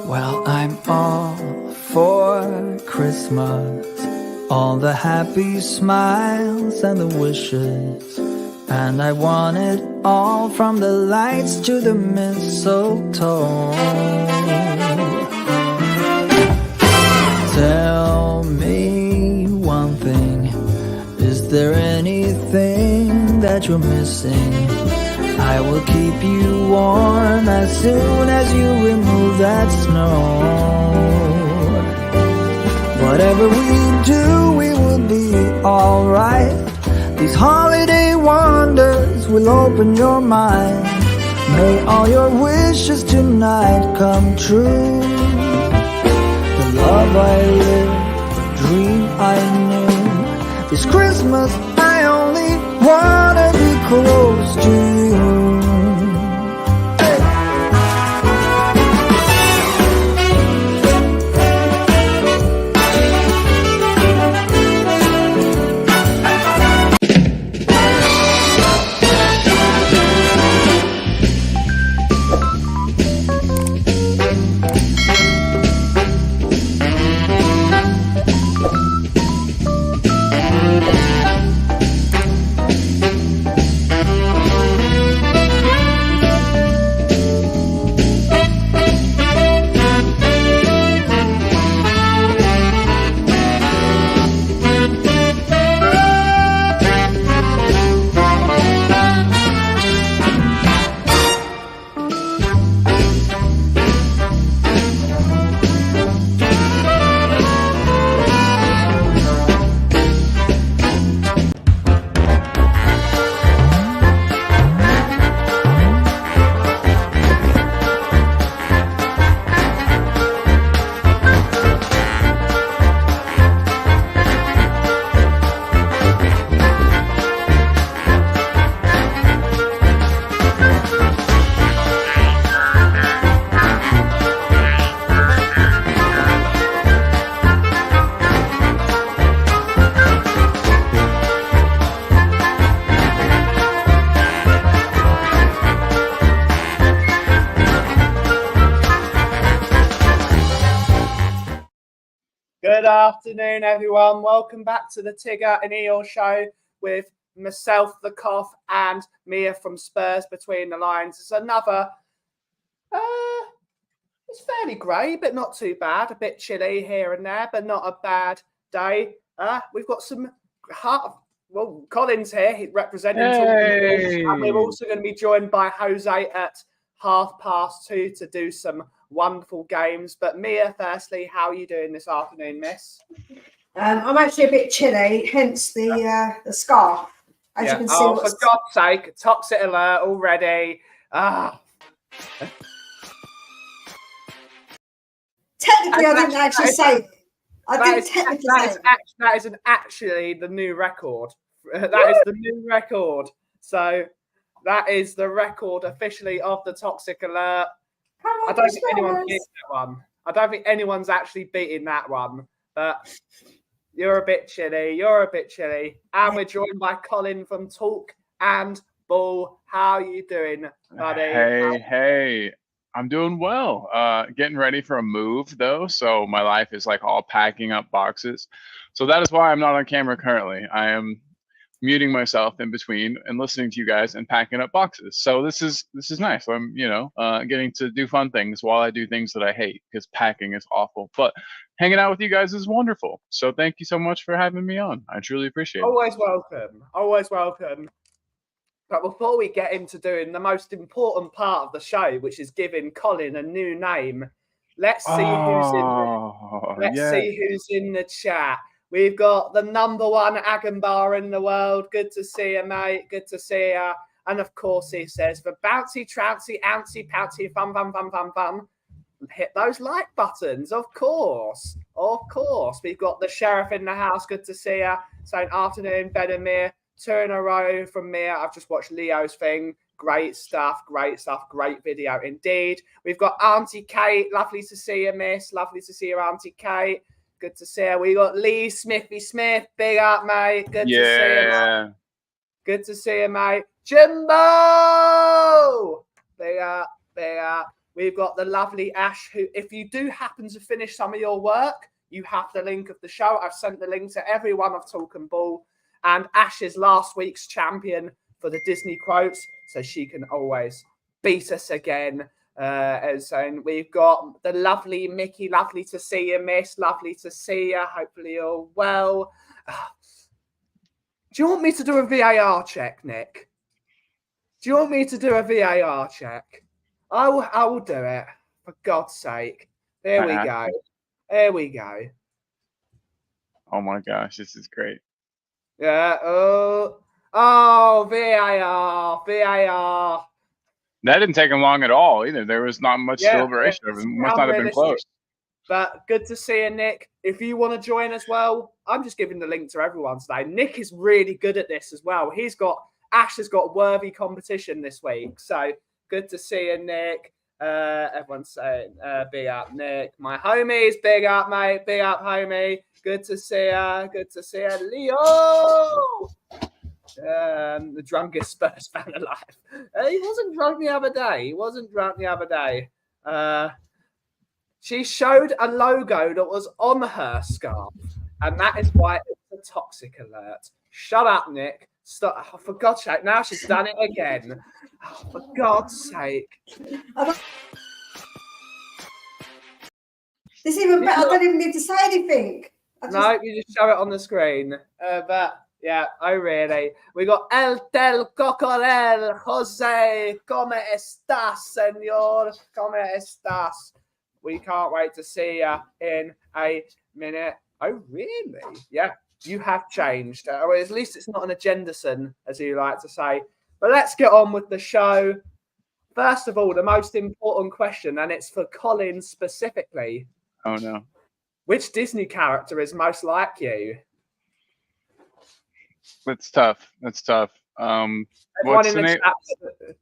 Well, I'm all for Christmas, all the happy smiles and the wishes, and I want it all from the lights to the mistletoe. Tell me one thing, is there anything that you're missing? I will keep you warm as soon as you remove that snow. Whatever we do, we will be alright. These holiday wonders will open your mind. May all your wishes tonight come true. The love I live, the dream I knew. This Christmas I only wanna be close to you. Good afternoon, everyone. Welcome back to the Tigger and Eel show with myself, the Cough, and Mia from Spurs Between the Lines. It's another, it's fairly grey, but not too bad. A bit chilly here and there, but not a bad day. We've got some Colin's here, he's representing Hey. and we're also going to be joined by Jose at 2:30 to do some wonderful games. But Mia, firstly, how are you doing this afternoon, miss? I'm actually a bit chilly, hence the scarf. As you can see. Oh, for God's sake, toxic alert already. Technically, I didn't actually say it. That is actually the new record. That is the new record. So that is the record officially of the toxic alert. I don't think anyone's beaten that one. I don't think anyone's actually beating that one. But you're a bit chilly. And we're joined by Colin from Talk and Ball. How are you doing, buddy? Hey. I'm doing well. Getting ready for a move, though. So my life is like all packing up boxes. So that is why I'm not on camera currently. I am muting myself in between and listening to you guys and packing up boxes. So this is nice. I'm getting to do fun things while I do things that I hate, because packing is awful. But hanging out with you guys is wonderful. So thank you so much for having me on. I truly appreciate it. Always welcome. But before we get into doing the most important part of the show, which is giving Colin a new name, let's see who's in the chat. We've got the number one Agambar in the world. Good to see you, mate. Good to see you. And of course, he says, for bouncy, trouncy, ouncy, pouncy, fun. Hit those like buttons, of course. We've got the sheriff in the house. Good to see you. Saying afternoon, Bedamir. 2 in a row from Mia. I've just watched Leo's thing. Great stuff. Great video indeed. We've got Auntie Kate. Lovely to see you, miss. Lovely to see you, Auntie Kate. Good to see her. We got Lee Smithy Smith. Big up, mate. Good to see you, mate. Good to see you, mate. Jimbo! Big up. we've got the lovely Ash, who, if you do happen to finish some of your work, you have the link of the show. I've sent the link to everyone of Talking Ball. And Ash is last week's champion for the Disney quotes, so she can always beat us again. And we've got the lovely Mickey. Lovely to see you, miss. Lovely to see you. Hopefully you're well. Do you want me to do a VAR check, Nick? Do you want me to do a VAR check? I will do it. For God's sake. There we go. There we go. Oh my gosh, this is great. Yeah. Oh, VAR. That didn't take him long at all either. There was not much deliberation. It must not have been close. But good to see you, Nick. If you want to join as well, I'm just giving the link to everyone today. Nick is really good at this as well. Ash has got worthy competition this week. So good to see you, Nick. Everyone's saying big up, Nick. My homies, big up, mate. Big up, homie. Good to see you. Good to see you, Leo. The drunkest Spurs fan alive. He wasn't drunk the other day. She showed a logo that was on her scarf, and that is why it's a toxic alert. Shut up, Nick. Stop. Oh, for God's sake, now she's done it again. Oh, for God's sake. This is even better. I don't even need to say anything. No, you just show it on the screen. But yeah, really. We got El Del Cocorel, Jose. ¿Cómo estás, señor? ¿Cómo estás? We can't wait to see you in a minute. Oh, really? Yeah, you have changed. Or at least it's not an agenda-son, as you like to say. But let's get on with the show. First of all, the most important question, and it's for Colin specifically. Oh, no. Which Disney character is most like you? That's tough. Everyone What's in the name?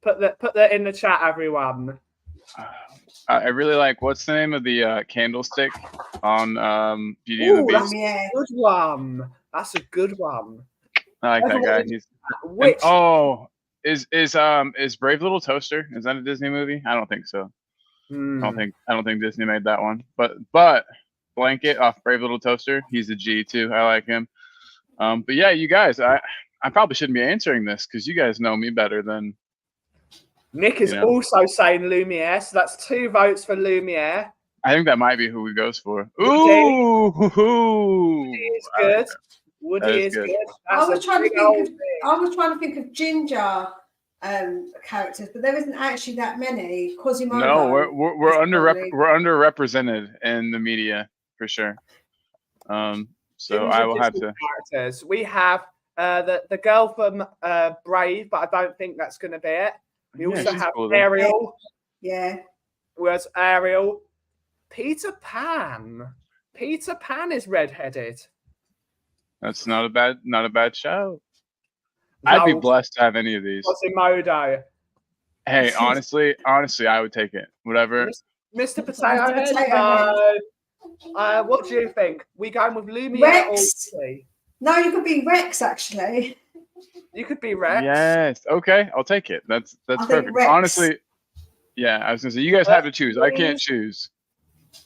Chat, put that in the chat, everyone. I really like, what's the name of the candlestick on Beauty and the Beast? Yeah. Good one. That's a good one. I like that guy. Is Brave Little Toaster? Is that a Disney movie? I don't think so. I don't think Disney made that one. But Blanket off Brave Little Toaster, he's a G too. I like him. But yeah, you guys, I probably shouldn't be answering this because you guys know me better than. Nick is also saying Lumiere, so that's 2 votes for Lumiere. I think that might be who he goes for. Woody. Ooh, Woody is good. Woody is good. I was trying to think of ginger characters, but there isn't actually that many. Quasimodo. No, we're underrepresented in the media for sure. So I will have to. Characters. We have the girl from Brave, but I don't think that's going to be it. We also have cool, Ariel. Yeah. Where's Ariel? Peter Pan. Peter Pan is redheaded. That's not a bad show. I'd be blessed to have any of these. Quasimodo. Hey, honestly, I would take it. Whatever. Mr. Potato Head. What do you think? We going with Lumiere or Woody? No, you could be Rex actually. You could be Rex. Yes. Okay, I'll take it. That's perfect. Honestly, yeah, I was gonna say you guys have to choose. I can't choose.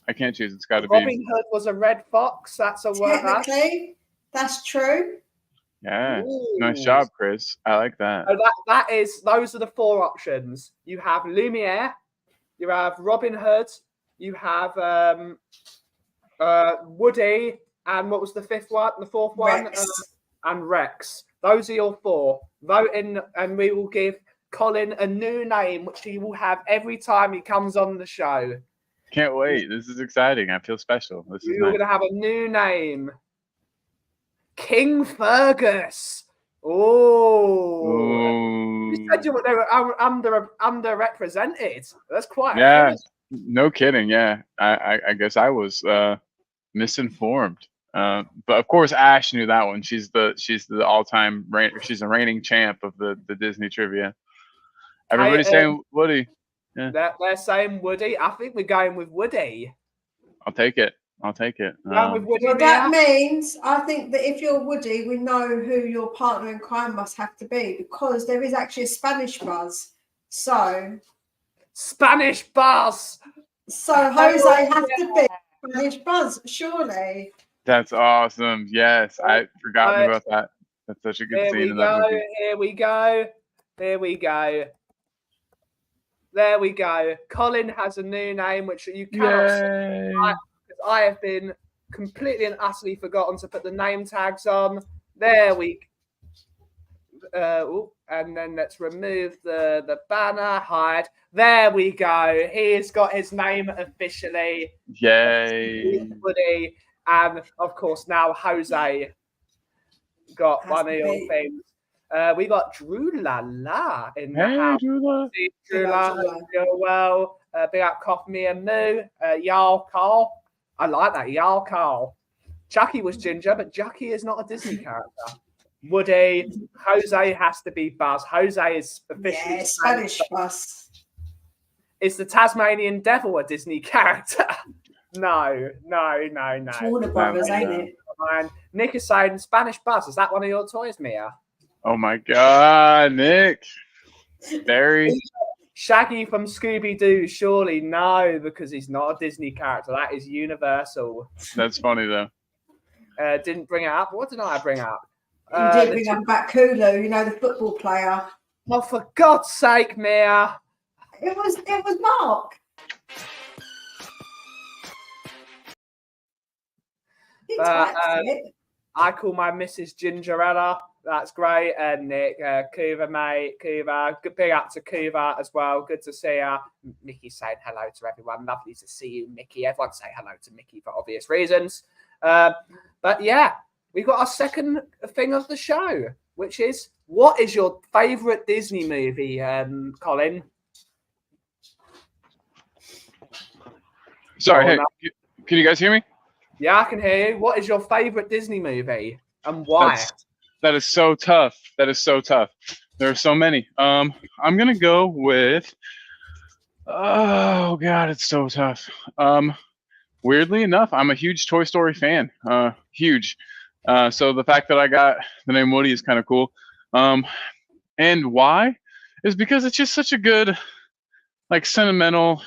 It's got to be. Robin Hood was a red fox. That's a word. Technically, that's true. Yeah. Ooh. Nice job, Chris. I like that. So those are the 4 options. You have Lumiere, you have Robin Hood, you have Woody, and what was the 5th one? The 4th one? Rex. And Rex. Those are your 4. Vote in, and we will give Colin a new name, which he will have every time he comes on the show. Can't wait. This is exciting. I feel special. You're going to have a new name. King Fergus. Oh. You said they were underrepresented. That's quite. Yeah. No kidding. Yeah. I guess I was misinformed. But of course, Ash knew that one. She's the all-time she's a reigning champ of the Disney trivia. Everybody's saying Woody. Yeah. They're saying Woody. I think we're going with Woody. I'll take it. With Woody well, that means I think that if you're Woody, we know who your partner in crime must have to be because there is actually a Spanish buzz. So Spanish Buzz. So Jose has to be Spanish Buzz, surely. That's awesome. Yes, I forgot about that. That's such a good scene in that movie. Here we go. Here we go. There we go. Colin has a new name, which you cannot see. Because I have been completely and utterly forgotten to put the name tags on. There we and then let's remove the banner, hide. There we go. He's got his name officially. Yay. Woody. And of course, now Jose got one of your things. We got Drew La in the house. Drew La, you're well. Big up Cough Me and Moo. Y'all Carl. I like that. Y'all Carl. Chucky was Ginger, but Chucky is not a Disney character. Woody. Jose has to be Buzz. Jose is officially Spanish Buzz. Is the Tasmanian Devil a Disney character? No. It's Warner Brothers, ain't it? Nick is saying Spanish Buzz. Is that one of your toys, Mia? Oh my God, Nick. Barry. Shaggy from Scooby-Doo, surely no, because he's not a Disney character. That is Universal. That's funny though. Didn't bring it up. What did I bring up? You did bring up Bakulu, the football player. Oh, for God's sake, Mia. It was Mark. I call my Mrs. Gingerella. That's great. And Nick, Kuva, mate, Kuva. Big up to Kuva as well. Good to see her. Mickey's saying hello to everyone. Lovely to see you, Mickey. Everyone say hello to Mickey for obvious reasons. But yeah, we got our second thing of the show, which is, what is your favourite Disney movie, Colin? Sorry, hey, can you guys hear me? Yeah, I can hear you. What is your favourite Disney movie and why? That is so tough. That is so tough. There are so many. I'm gonna go with. Oh God, it's so tough. Weirdly enough, I'm a huge Toy Story fan. Huge. So the fact that I got the name Woody is kind of cool. And why is because it's just such a good, like, sentimental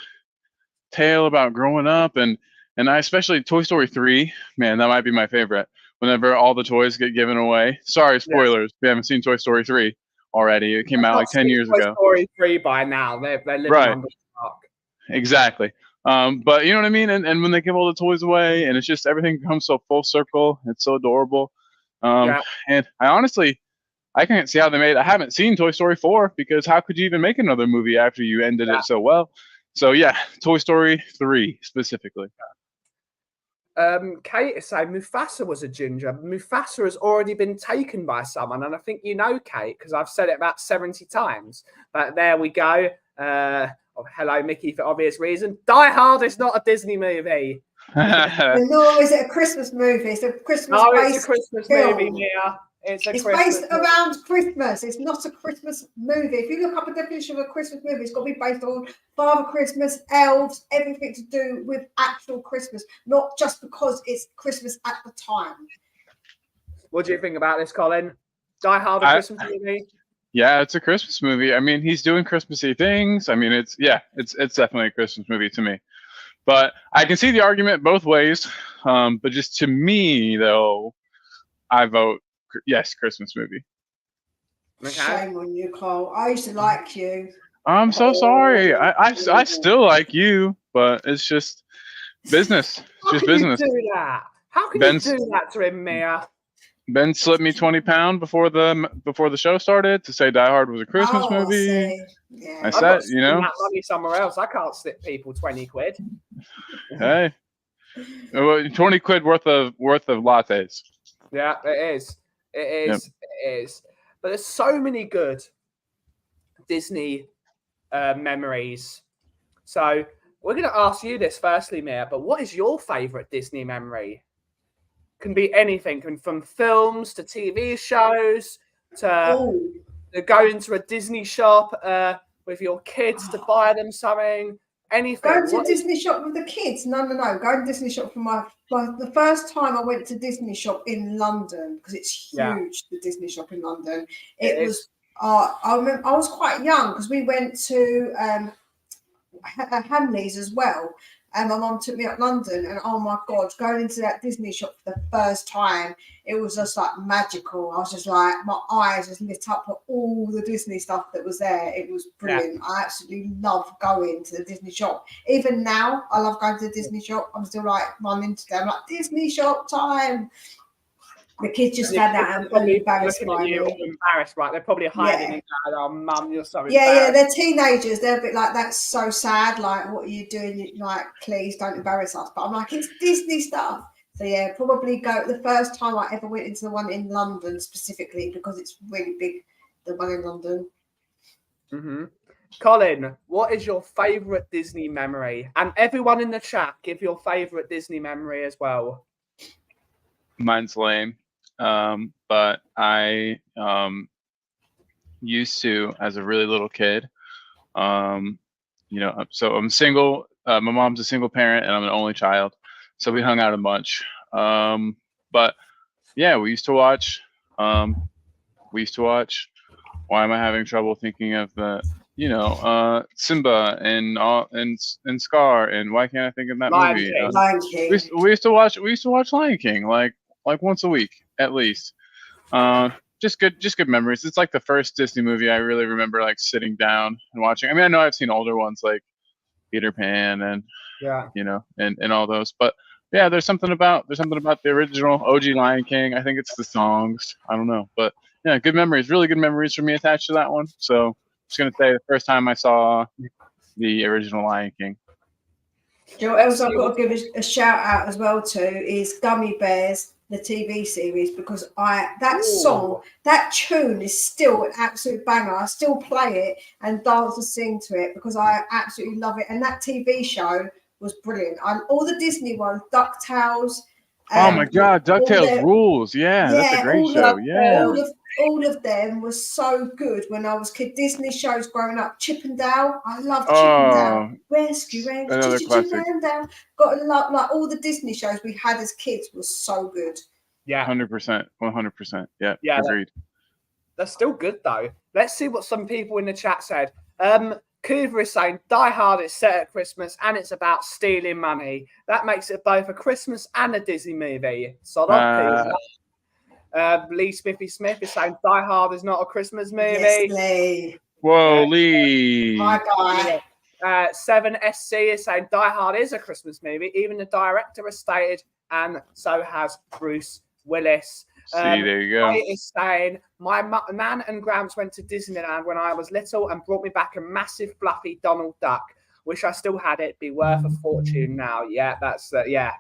tale about growing up, and I especially Toy Story 3. Man, that might be my favorite. Whenever all the toys get given away. Sorry, spoilers. Yeah. We haven't seen Toy Story 3 already. It came out like 10 years ago. Toy Story 3 by now. They're living under the rock. Exactly. But you know what I mean? And when they give all the toys away, and it's just everything comes so full circle. It's so adorable. And I honestly, I can't see how they made it. I haven't seen Toy Story 4 because how could you even make another movie after you ended it so well? So yeah, Toy Story 3 specifically. Kate is saying Mufasa was a ginger. Mufasa has already been taken by someone, and I think you know, Kate, because I've said it about 70 times. But there we go. Hello, Mickey, for obvious reason. Die Hard is not a Disney movie. Nor is it a Christmas movie. It's a Christmas it's a Christmas movie, Mia. It's based around Christmas. It's not a Christmas movie. If you look up a definition of a Christmas movie, it's got to be based on Father Christmas, elves, everything to do with actual Christmas, not just because it's Christmas at the time. What do you think about this, Colin? Die Hard, a Christmas movie? Yeah, it's a Christmas movie. I mean, he's doing Christmassy things. I mean, it's definitely a Christmas movie to me. But I can see the argument both ways. But just to me, though, I vote yes, Christmas movie. Okay. Shame on you, Carl. I used to like you. I'm so sorry. I still like you, but it's just business. It's just business. How can you do that? How can you do that to him, Mia? Ben slipped me 20 pounds before the show started to say Die Hard was a Christmas movie. Yeah. I said, that money somewhere else. I can't slip people 20 quid. Hey, 20 quid worth of lattes. Yeah, it is. It is. Yep. It is. But there's so many good Disney memories. So we're going to ask you this firstly, Mia. But what is your favorite Disney memory? Can be anything, from films to TV shows to going to a Disney shop with your kids to buy them something. Anything. Going to a Disney shop with the kids? No. Going to Disney shop for the first time I went to Disney shop in London, because it's huge, the Disney shop in London. It was. I remember I was quite young because we went to Hamleys as well. And my mum took me up London, and oh my God, going into that Disney shop for the first time, it was just like magical. I was just like, my eyes just lit up at all the Disney stuff that was there. It was brilliant. I absolutely love going to the Disney shop. Even now, I love going to the Disney shop. I'm still like running to them, like Disney shop time. The kids just stand out and probably embarrassed looking by at you, me. all embarrassed, right? They're probably hiding Yeah. in there. Oh, mum, you're so Yeah, embarrassed. they're teenagers. They're a bit like, that's so sad. Like, what are you doing? Like, please don't embarrass us. But I'm like, it's Disney stuff. So yeah, probably go the first time I ever went into the one in London specifically because it's really big. The one in London. Mm-hmm. Colin, what is your favourite Disney memory? And everyone in the chat, give your favourite Disney memory as well. Mine's lame. But I used to, as a really little kid, you know, so I'm single. My mom's a single parent, and I'm an only child, so we hung out a bunch. But yeah, we used to watch. Why am I having trouble thinking of the? You know, Simba and Scar, and why can't I think of that Lion movie? King. Lion King. We used to watch Lion King like once a week at least. Just good memories. It's like the first Disney movie I really remember like sitting down and watching. I mean, I know I've seen older ones like Peter Pan and you know and all those, but yeah, there's something about the original OG Lion King. I think it's the songs. I don't know, but yeah, good memories, really good memories for me attached to that one. So just gonna say the first time I saw the original Lion King. Do you know what else I've got to give a shout out as well to is Gummy Bears, the TV series, because that tune is still an absolute banger. I still play it and dance and sing to it because I absolutely love it. And that TV show was brilliant. All the Disney ones, DuckTales. Oh my God, DuckTales rules! Yeah, that's a great show. All of them was so good when I was a kid. Disney shows growing up. Chip and Dale, I loved Chip and Dale. Rescue Rangers, another classic. Chip and Dale. Got to love like all the Disney shows we had as kids was so good. Yeah, 100%, 100%. Yeah, agreed. That's still good though. Let's see what some people in the chat said. Coover is saying Die Hard is set at Christmas and it's about stealing money. That makes it both a Christmas and a Disney movie. Lee Smithy Smith is saying Die Hard is not a Christmas movie. Yes, Lee. Whoa, Lee. My guy. 7SC is saying Die Hard is a Christmas movie. Even the director has stated, and so has Bruce Willis. See, there you go. Kate is saying, my nan and Gramps went to Disneyland when I was little and brought me back a massive fluffy Donald Duck. Wish I still had it. Be worth a fortune now. Yeah, that's yeah.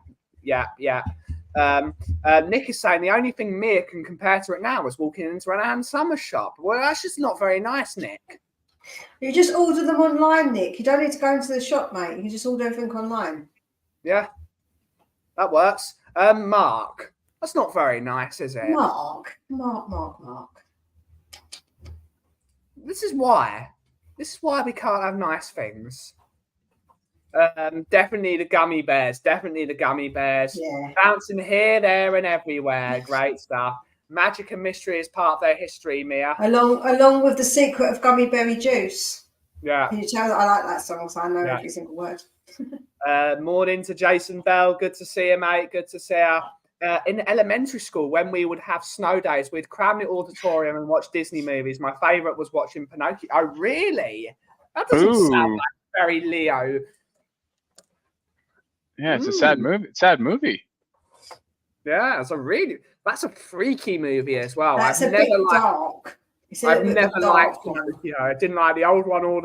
Nick is saying the only thing Mia can compare to it now is walking into an Ann Summers shop. Well, that's just not very nice, Nick. You just order them online, Nick. You don't need to go into the shop, mate. You can just order everything online. Yeah, that works. Mark. That's not very nice, is it? Mark. This is why we can't have nice things. Definitely the gummy bears. Yeah. Bouncing here, there, and everywhere. Great stuff. Magic and mystery is part of their history, Mia. Along with The Secret of Gummy Berry Juice. Yeah. Can you tell that I like that song, so I know every single word. Morning to Jason Bell. Good to see you, mate. Good to see you. In elementary school, when we would have snow days, we'd cram the auditorium and watch Disney movies. My favourite was watching Pinocchio. Oh, really? That doesn't sound like very Leo. Yeah, it's a sad movie. Yeah, that's a freaky movie as well. That's a bit dark. I've never liked Pinocchio. I didn't like the old one.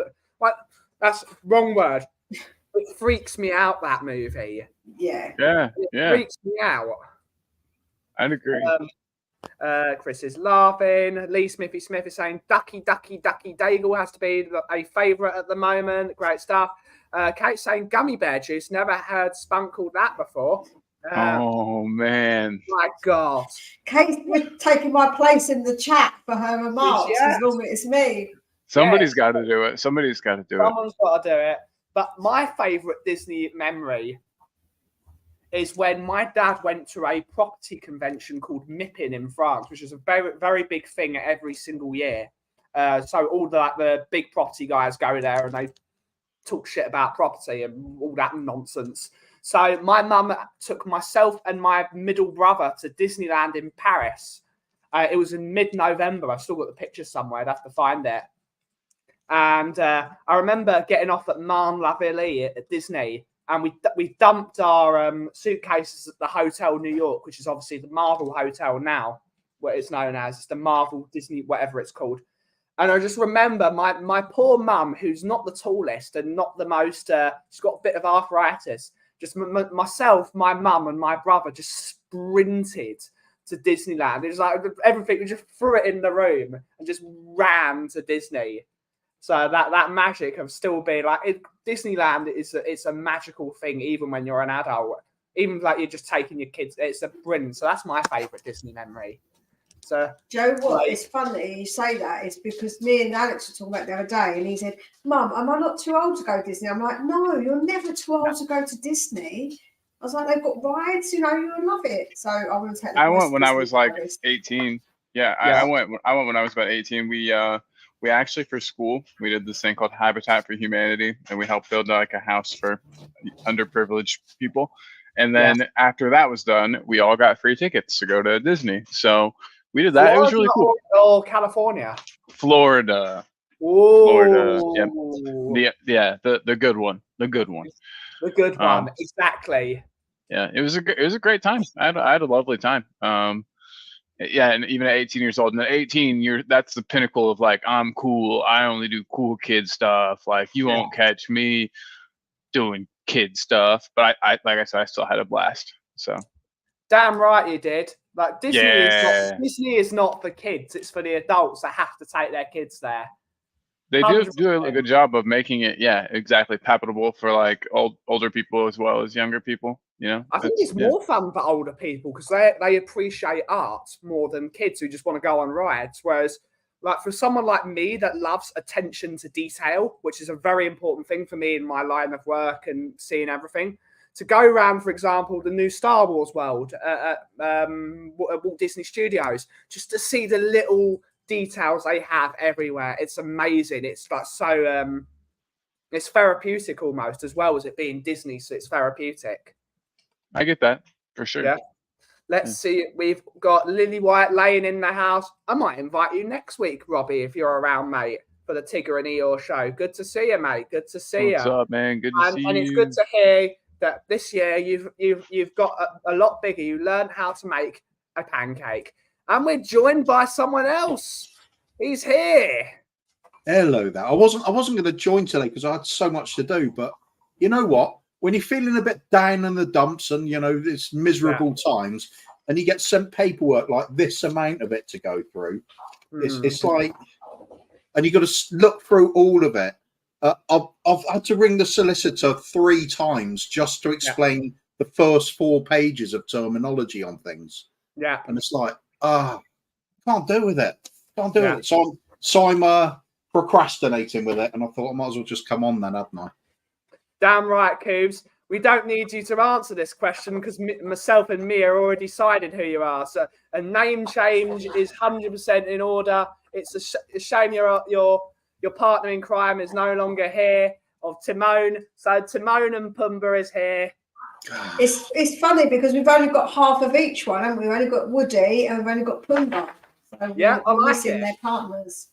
That's wrong word. It freaks me out, that movie. Yeah. It freaks me out. I'd agree. Chris is laughing. Lee Smithy Smith is saying Ducky Daigle has to be a favourite at the moment. Great stuff. Kate's saying gummy bear juice. Never heard Spunk called that before. Oh man! My God, Kate's taking my place in the chat for her remarks. As long as it's me. Somebody's got to do it. Someone's got to do it. But my favourite Disney memory is when my dad went to a property convention called MIPIM in France, which is a very, very big thing every single year. So all the big property guys go there and they talk shit about property and all that nonsense. So my mum took myself and my middle brother to Disneyland in Paris. It was in mid-November. I've still got the picture somewhere. I'd have to find it. And I remember getting off at Marne-la-Vallée at Disney, and we dumped our suitcases at the Hotel New York, which is obviously the Marvel Hotel now, what it's known as. It's the Marvel Disney, whatever it's called. And I just remember my poor mum, who's not the tallest and not the most, she's got a bit of arthritis. Just myself, my mum, and my brother just sprinted to Disneyland. It was like everything. We just threw it in the room and just ran to Disney. So that magic of still being like Disneyland it's a magical thing, even when you're an adult. Even like you're just taking your kids. It's a brilliant. So that's my favourite Disney memory. So, Joe, what is funny you say that is because me and Alex were talking about the other day, and he said, "Mum, am I not too old to go to Disney?" I'm like, "No, you're never too old to go to Disney." I was like, "They've got rides, you know, you'll love it." So I want to take. I went when I was like 18. Yeah, I went when I was about 18. We actually for school we did this thing called Habitat for Humanity, and we helped build like a house for underprivileged people. And then after that was done, we all got free tickets to go to Disney. So we did that. It was really cool. Oh, California. Florida. Ooh. Florida. Yep. The good one. The good one. The good one. Exactly. Yeah, it was a great time. I had a lovely time. Yeah, and even at 18 years old, and at 18, that's the pinnacle of like, I'm cool. I only do cool kid stuff. Like you won't catch me doing kid stuff. But I like I said, I still had a blast. So damn right you did. Like Disney is not for kids. It's for the adults that have to take their kids there. They do a good job of making it, exactly, palatable for like older people as well as younger people. You know, I think it's more fun for older people because they appreciate art more than kids who just want to go on rides. Whereas, like for someone like me that loves attention to detail, which is a very important thing for me in my line of work and seeing everything, to go around, for example, the new Star Wars world at Walt Disney Studios, just to see the little details they have everywhere. It's amazing. It's like so it's therapeutic almost, as well as it being Disney, so it's therapeutic. I get that for sure. Yeah. Let's see. We've got Lily White laying in the house. I might invite you next week, Robbie, if you're around, mate, for the Tigger and Eeyore show. Good to see you, mate. Good to see you. What's up, man? Good to see you. And it's good to hear that this year you've got a lot bigger. You learned how to make a pancake. And we're joined by someone else. He's here. Hello there. I wasn't going to join today because I had so much to do. But you know what? When you're feeling a bit down in the dumps and, you know, it's miserable times and you get sent paperwork like this amount of it to go through, it's like, and you got to look through all of it. I've had to ring the solicitor 3 times just to explain the first 4 pages of terminology on things. Yeah. And it's like, can't do with it. Can't do it. So I'm procrastinating with it. And I thought I might as well just come on then, hadn't I? Damn right, Coobs. We don't need you to answer this question because myself and Mia already decided who you are. So a name change is 100% in order. It's a shame your partner in crime is no longer here, of Timon. So Timon and Pumbaa is here. It's funny because we've only got half of each one, haven't we? We've only got Woody and we've only got Pumbaa. So we're missing their partners.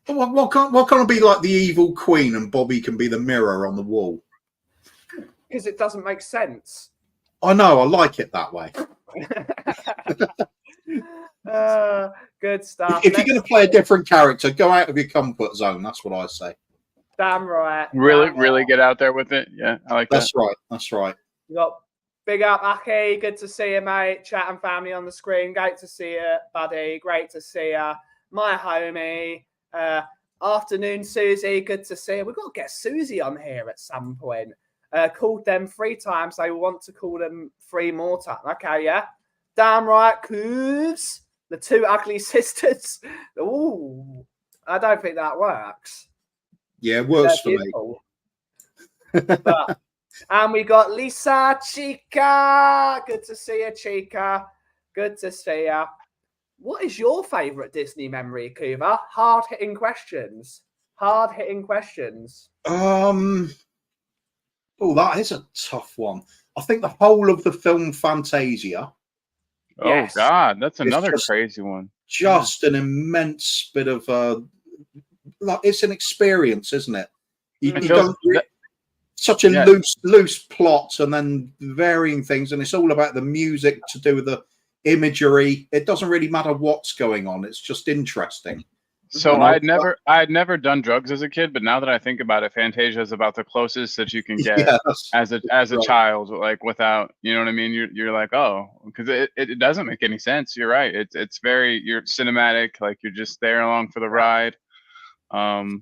What can't I be like the evil queen and Bobby can be the mirror on the wall? Because it doesn't make sense. I know, I like it that way. Good stuff. If you're going to play a different character, go out of your comfort zone. That's what I say. Damn right. Really get out there with it. Yeah, I like that. That's right. You got big up, Aki. Good to see you, mate. Chat and family on the screen. Great to see you, buddy. Great to see you. My homie. Afternoon, Susie. Good to see you. We've got to get Susie on here at some point. Called them 3 times. They want to call them 3 more times. Okay, yeah. Damn right, Coos. The 2 ugly sisters. Ooh, I don't think that works. Yeah, it works for me. And we got Lisa Chica. Good to see you, Chica. Good to see you. What is your favourite Disney memory, Kuva? Hard-hitting questions. hard-hitting questions. Oh, that is a tough one. I think the whole of the film Fantasia, Yes. Oh God, that's another just- crazy one. just an immense bit of like it's an experience, isn't it? You, It you feels- don't such a Yeah. loose plot, and then varying things, and it's all about the music to do with the imagery. It doesn't really matter what's going on; it's just interesting. So Mhm. I had never done drugs as a kid, but now that I think about it, Fantasia is about the closest that you can get Yes. as a right. child, like without, you know what I mean? You're like, oh, because it doesn't make any sense. You're right. It's very, you're cinematic, like you're just there along for the ride. Good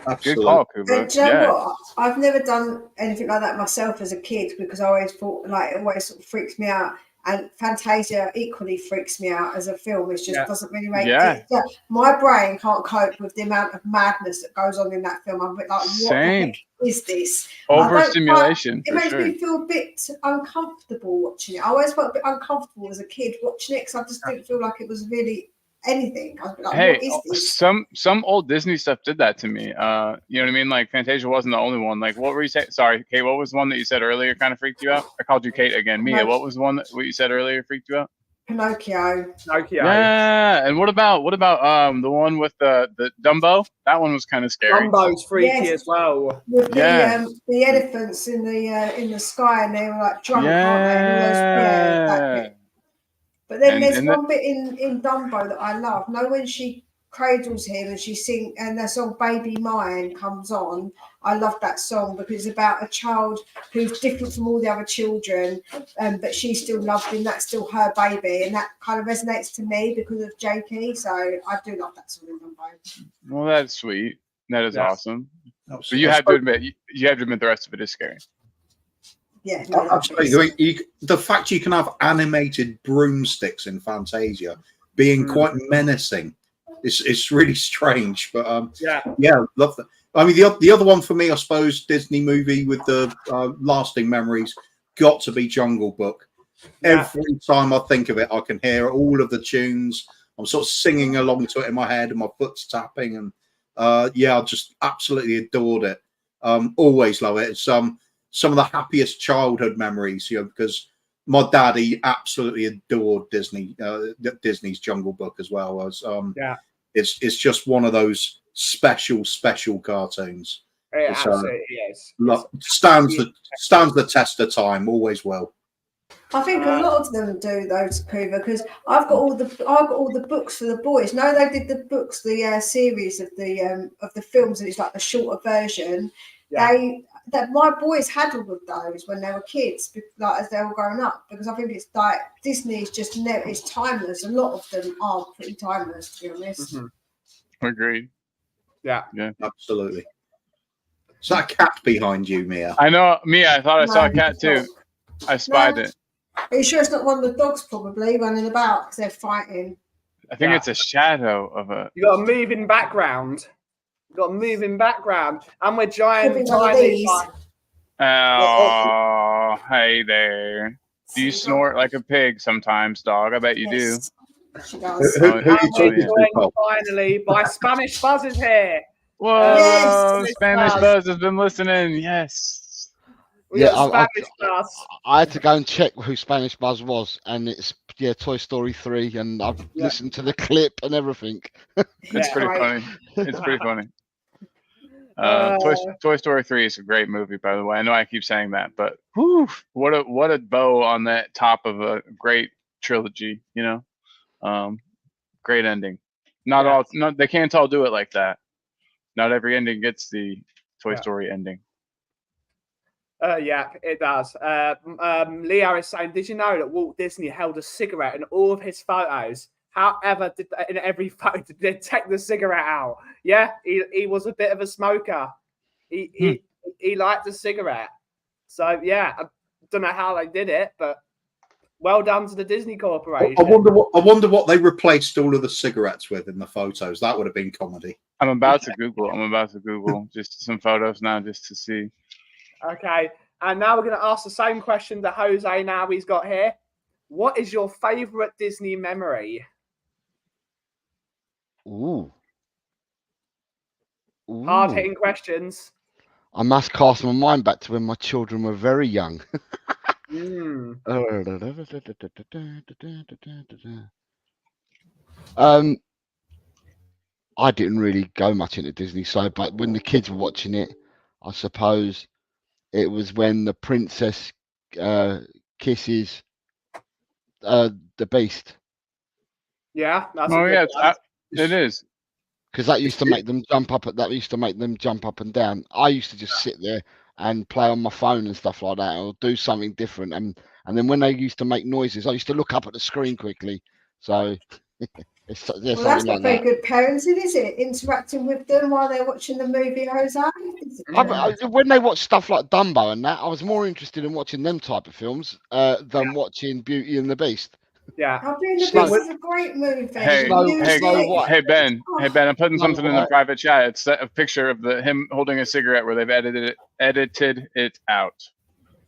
Absolutely. call, Kuba. And do you know Yeah. what? I've never done anything like that myself as a kid because I always thought like it always sort of freaks me out. And Fantasia equally freaks me out as a film. It just Yeah. doesn't really make Yeah. it. Yeah, my brain can't cope with the amount of madness that goes on in that film. I'm a bit like, what Same. the heck is this? I don't Overstimulation, It for makes sure. me feel a bit uncomfortable watching it. I always felt a bit uncomfortable as a kid watching it because I just didn't feel like it was really anything. I was a bit like, Hey, what is this? some old Disney stuff did that to me. You know what I mean? Like Fantasia wasn't the only one. Like what were you saying? Sorry, Kate. What was the one that you said earlier kind of freaked you out? I called you Kate again. Mia, what was the one that what you said earlier freaked you out? Pinocchio. Pinocchio. Yeah. And what about the one with the Dumbo? That one was kind of scary. Dumbo's freaky Yes. as well. With Yeah. the elephants in the sky and they were like drunk, aren't they? And all those, that Yeah. bit. But then And- there's and one bit in Dumbo that I love. Know when she cradles him and she sing and the song "Baby Mine" comes on. I love that song because it's about a child who's different from all the other children, but she's still loved him. That's still her baby, and that kind of resonates to me because of Jakey. So I do love that song in Dumbo. Well, that's sweet. That is Yeah. awesome. But you have to admit, you have to admit the rest of it is scary. Yeah, no, Absolutely. The fact you can have animated broomsticks in Fantasia being quite menacing it's really strange. But yeah, love that. I mean, the other one for me, I suppose, Disney movie with the lasting memories, got to be Jungle Book. Yeah. Every time I think of it, I can hear all of the tunes. I'm sort of singing along to it in my head, and my foot's tapping. And yeah, I just absolutely adored it. Always love it. It's some of the happiest childhood memories, you know, because my daddy absolutely adored Disney, Disney's Jungle Book as well. As it's just one of those special cartoons. It It's, absolutely is. Stands the test of time. Always will. I think a lot of them do those, Kuva, because I've got all the books for the boys. No, they did the books, the series of the films, and it's like the shorter version. Yeah. That my boys had all of those when they were kids, like as they were growing up. Because I think it's like Disney is just it's timeless. A lot of them are pretty timeless, to be honest. Mm-hmm. Agreed. Yeah. Absolutely. Is that a cat behind you, Mia? I know, Mia. I thought I saw a No, cat it's too. not. I spied No. it. Are you sure it's not one of the dogs probably running about because they're fighting? I think it's a shadow of a. You got a moving background. And we're giant, Could be one of tiny. these. Oh, hey there. Do you snort like a pig sometimes, dog? I bet you do. Yes, she does. Who are you And talking we're to, joined Paul? finally by Spanish Buzz is here. Whoa, Yes. Spanish Buzz has been listening. Yes. We Yeah, got Spanish Buzz. I had to go and check who Spanish Buzz was, and it's Toy Story 3, and I've listened to the clip and everything. It's pretty Right. funny. It's pretty funny. Uh, Toy Story 3 is a great movie, by the way. I know I keep saying that, but whew, what a bow on that top of a great trilogy, you know? Great ending. Not they can't all do it like that. Not every ending gets the Toy Story ending. Yeah, it does. Leo is saying, did you know that Walt Disney held a cigarette in all of his photos? However, in every photo, did they take the cigarette out? Yeah, he was a bit of a smoker. He liked a cigarette. So, yeah, I don't know how they did it, but well done to the Disney Corporation. I wonder what they replaced all of the cigarettes with in the photos. That would have been comedy. I'm about to Google just some photos now just to see. Okay, and now we're going to ask the same question to Jose now he's got here. What is your favorite Disney memory? Ooh. Hard Ooh. hitting questions. I must cast my mind back to when my children were very young. Mm. I didn't really go much into Disney, so but when the kids were watching it, I suppose it was when the princess kisses the beast, Yeah, that's Oh a good yeah, one. it is. because that used to make them jump up. That used to make them jump up and down. I used to just sit there and play on my phone and stuff like that, or do something different. And then when they used to make noises, I used to look up at the screen quickly. So there's Well, that's something not like very that. good parenting, is it? Interacting with them while they're watching the movie, Jose. When they watch stuff like Dumbo and that, I was more interested in watching them type of films than watching Beauty and the Beast. Yeah. Oh, Beauty and the Snow- Beast is a great movie. Hey, Snow- Music. Snow White. Hey Ben, I'm putting Snow something in the White. private chat. It's a picture of him holding a cigarette where they've edited it out.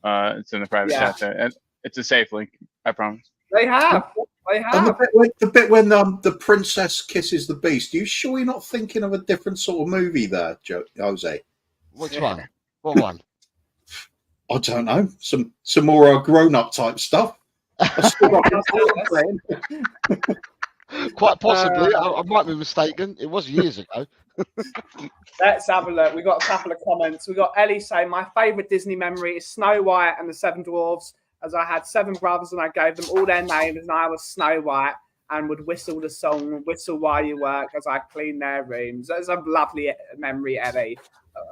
It's in the private Yeah. chat there, and it's a safe link. I promise. They have. They And have. the bit when the princess kisses the beast, you sure you're not thinking of a different sort of movie there, Jose? Which Yeah. one? What one? I don't know. Some more grown-up type stuff. I still got Quite possibly. I might be mistaken. It was years ago. Let's have a look. We got a couple of comments. We got Ellie saying, my favourite Disney memory is Snow White and the Seven Dwarfs, as I had 7 brothers and I gave them all their names and I was Snow White and would whistle the song Whistle While You Work as I cleaned their rooms. That's a lovely memory, Ellie.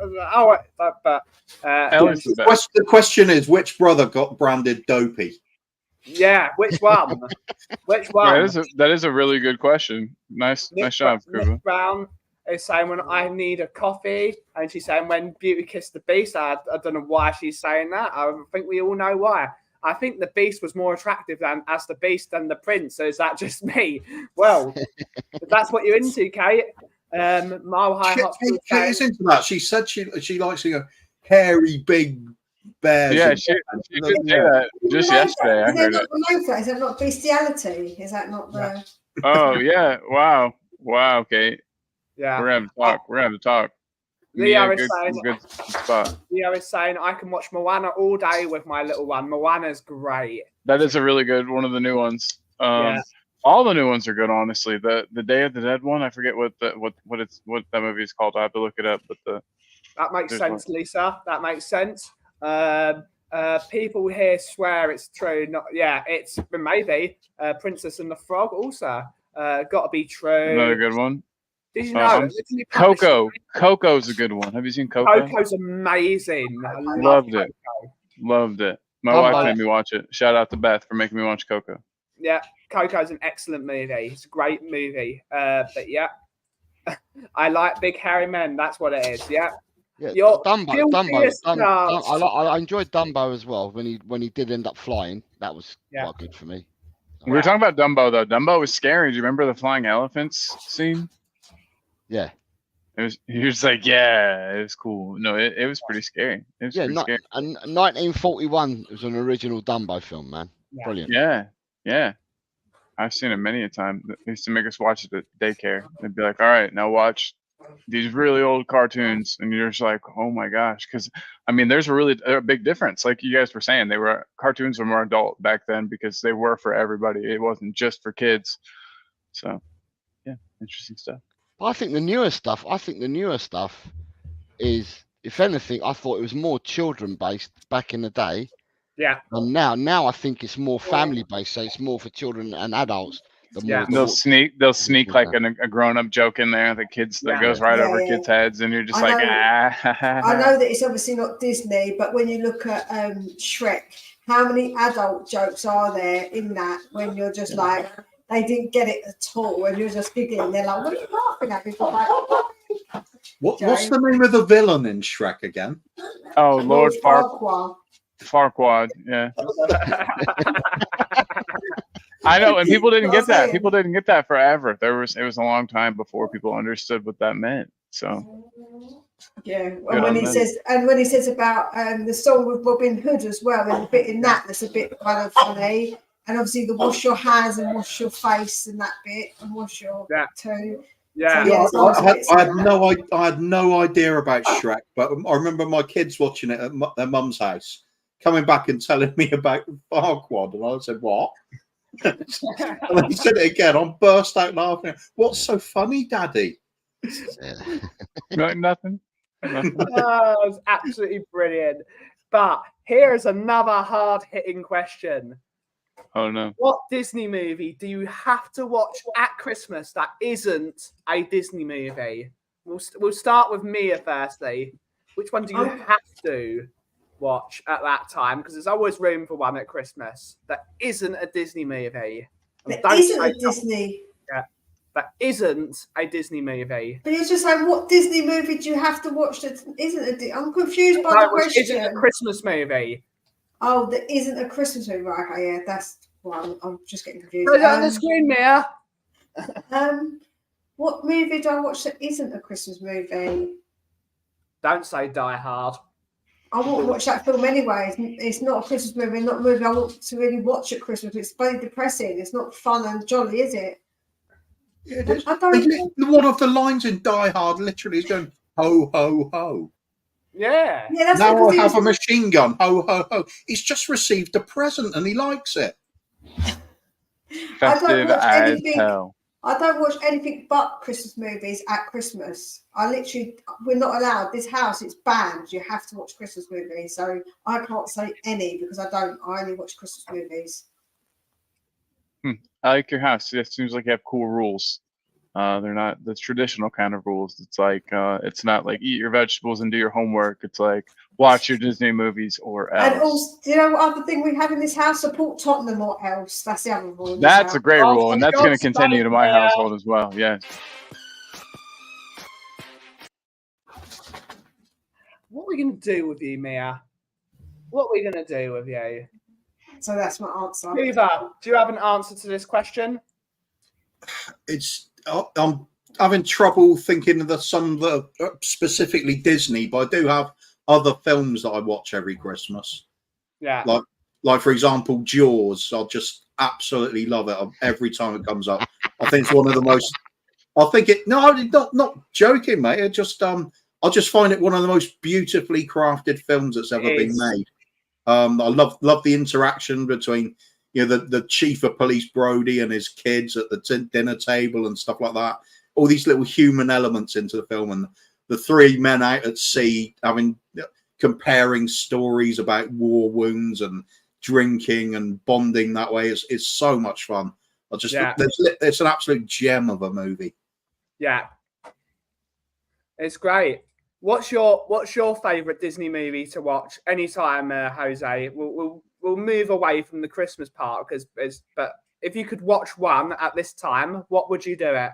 Ellie's the best. The question is, which brother got branded dopey? Yeah, which one? Which one? That is a really good question. Nice job, Kuba. Nick Brown is saying when I need a coffee, and she's saying when Beauty kissed the Beast. I don't know why she's saying that. I think we all know why. I think the Beast was more attractive as the Beast than the Prince. So is that just me? Well, if that's what you're into, Kate. Mile High Hot Sauce Kate is into that. She said she likes hairy big bears. Yeah, and- she did say that just yesterday. I Is that heard not it. the name for that? Is that not bestiality? Is that not the? Oh yeah! Wow, Kate. Yeah. We're having to talk. We're having to talk. Leo Yeah, is saying, good spot. Leo is saying, I can watch Moana all day with my little one. Moana's great. That is a really good one of the new ones. Yeah. All the new ones are good, honestly. The Day of the Dead one, I forget what that movie is called. I have to look it up. But That makes There's sense, Lisa. That makes sense. People here swear it's true. It's maybe Princess and the Frog also. Got to be true. another good one. Did you know? Disney published- Coco. Coco's a good one. Have you seen Coco? Coco's amazing. I love Loved it. Coco. Loved it. My How wife about- made me watch it. Shout out to Beth for making me watch Coco. Yeah, Coco's an excellent movie. It's a great movie. But yeah, I like big hairy men. That's what it is. Yeah. Yeah, You're Dumbo. guilty as charged. I enjoyed Dumbo as well when he did end up flying. That was Yeah. quite good for me. We were talking about Dumbo though. Dumbo was scary. Do you remember the flying elephants scene? Yeah, It was. He was like, yeah, it was cool. No, it was pretty scary. It was yeah. pretty scary. 1941 was an original Dumbo film, man. Yeah. Brilliant. Yeah. I've seen it many a time. They used to make us watch it at daycare. They'd be like, all right, now watch these really old cartoons. And you're just like, oh my gosh. Because, I mean, there's a big difference. Like you guys were saying, cartoons were more adult back then because they were for everybody. It wasn't just for kids. So, yeah, interesting stuff. I think the newer stuff is, if anything, I thought it was more children based back in the day. Yeah. And now I think it's more family based, so it's more for children and adults. Yeah. They'll sneak like a grown-up joke in there. The kids that Yeah. goes right over Yeah. kids' heads, and you're just I like, know. I know that it's obviously not Disney, but when you look at Shrek, how many adult jokes are there in that when you're just like, they didn't get it at all, and you're just giggling. They're like, what are you laughing at? People are like, oh, What's the name of the villain in Shrek again? Oh, Lord Farquaad. Farquaad, yeah. I know, and people didn't get that. People didn't get that forever. It was a long time before people understood what that meant. So Yeah, Good and on when he says about the song with Robin Hood as well, and a bit in that's a bit kind of funny. And obviously the wash your hands and wash your face and that bit and wash your toe. Yeah. So, yeah, it's hard to get I had no idea about Shrek, but I remember my kids watching it at their mum's house, coming back and telling me about Farquaad, and I said, "What?" And I said it again. I burst out laughing. What's so funny, Daddy? Yeah. Nothing. Nothing. Oh, it was absolutely brilliant. But here is another hard-hitting question. Oh no. What Disney movie do you have to watch at Christmas that isn't a Disney movie? We'll start with Mia firstly. Which one do you have to watch at that time? Because there's always room for one at Christmas that isn't a Disney movie. And There don't isn't say a Disney. that isn't a Disney movie. But you're just saying, what Disney movie do you have to watch that isn't a? I'm confused by the No, which question. isn't a Christmas movie. Oh, that isn't a Christmas movie. Right, okay, yeah, that's well, I'm just getting confused. Put it on the screen, Mia. What movie do I watch that isn't a Christmas movie? Don't say Die Hard. I won't watch that film anyway. It's not a Christmas movie, not a movie I want to really watch at Christmas. It's very depressing. It's not fun and jolly, is it? Yeah, it is. I don't. One of the lines in Die Hard literally is going ho ho ho. Yeah. Yeah, that's Now I because have a machine gun. Ho ho ho. He's just received a present and he likes it. Festive watch as anything. hell. I don't watch anything but Christmas movies at Christmas. We're not allowed. This house, it's banned. You have to watch Christmas movies. So I can't say any because I only watch Christmas movies. I like your house. It seems like you have cool rules. They're not the traditional kind of rules. It's like it's not like eat your vegetables and do your homework. It's like watch your Disney movies or else. And also, do you know what other thing we have in this house? Support Tottenham or else. That's the other rule. in this That's a house. great Oh, rule, and for that's going to God's continue sake, to my Mia. household as well. Yes. What are we going to do with you, Mia? What are we going to do with you? So that's my answer. Hoover, do you have an answer to this question? I'm having trouble thinking of some that are specifically Disney, but I do have other films that I watch every Christmas. Yeah. Like for example, Jaws. I just absolutely love it every time it comes up. I think it's one of the most. I think it. No, not joking, mate. I just find it one of the most beautifully crafted films that's ever been made. I love the interaction between the chief of police Brody and his kids at the dinner table and stuff like that. All these little human elements into the film, and the three men out at sea comparing stories about war wounds and drinking and bonding that way is so much fun. It's an absolute gem of a movie. Yeah. It's great. What's your favorite Disney movie to watch anytime, Jose? We'll move away from the Christmas part but if you could watch one at this time, what would you do it?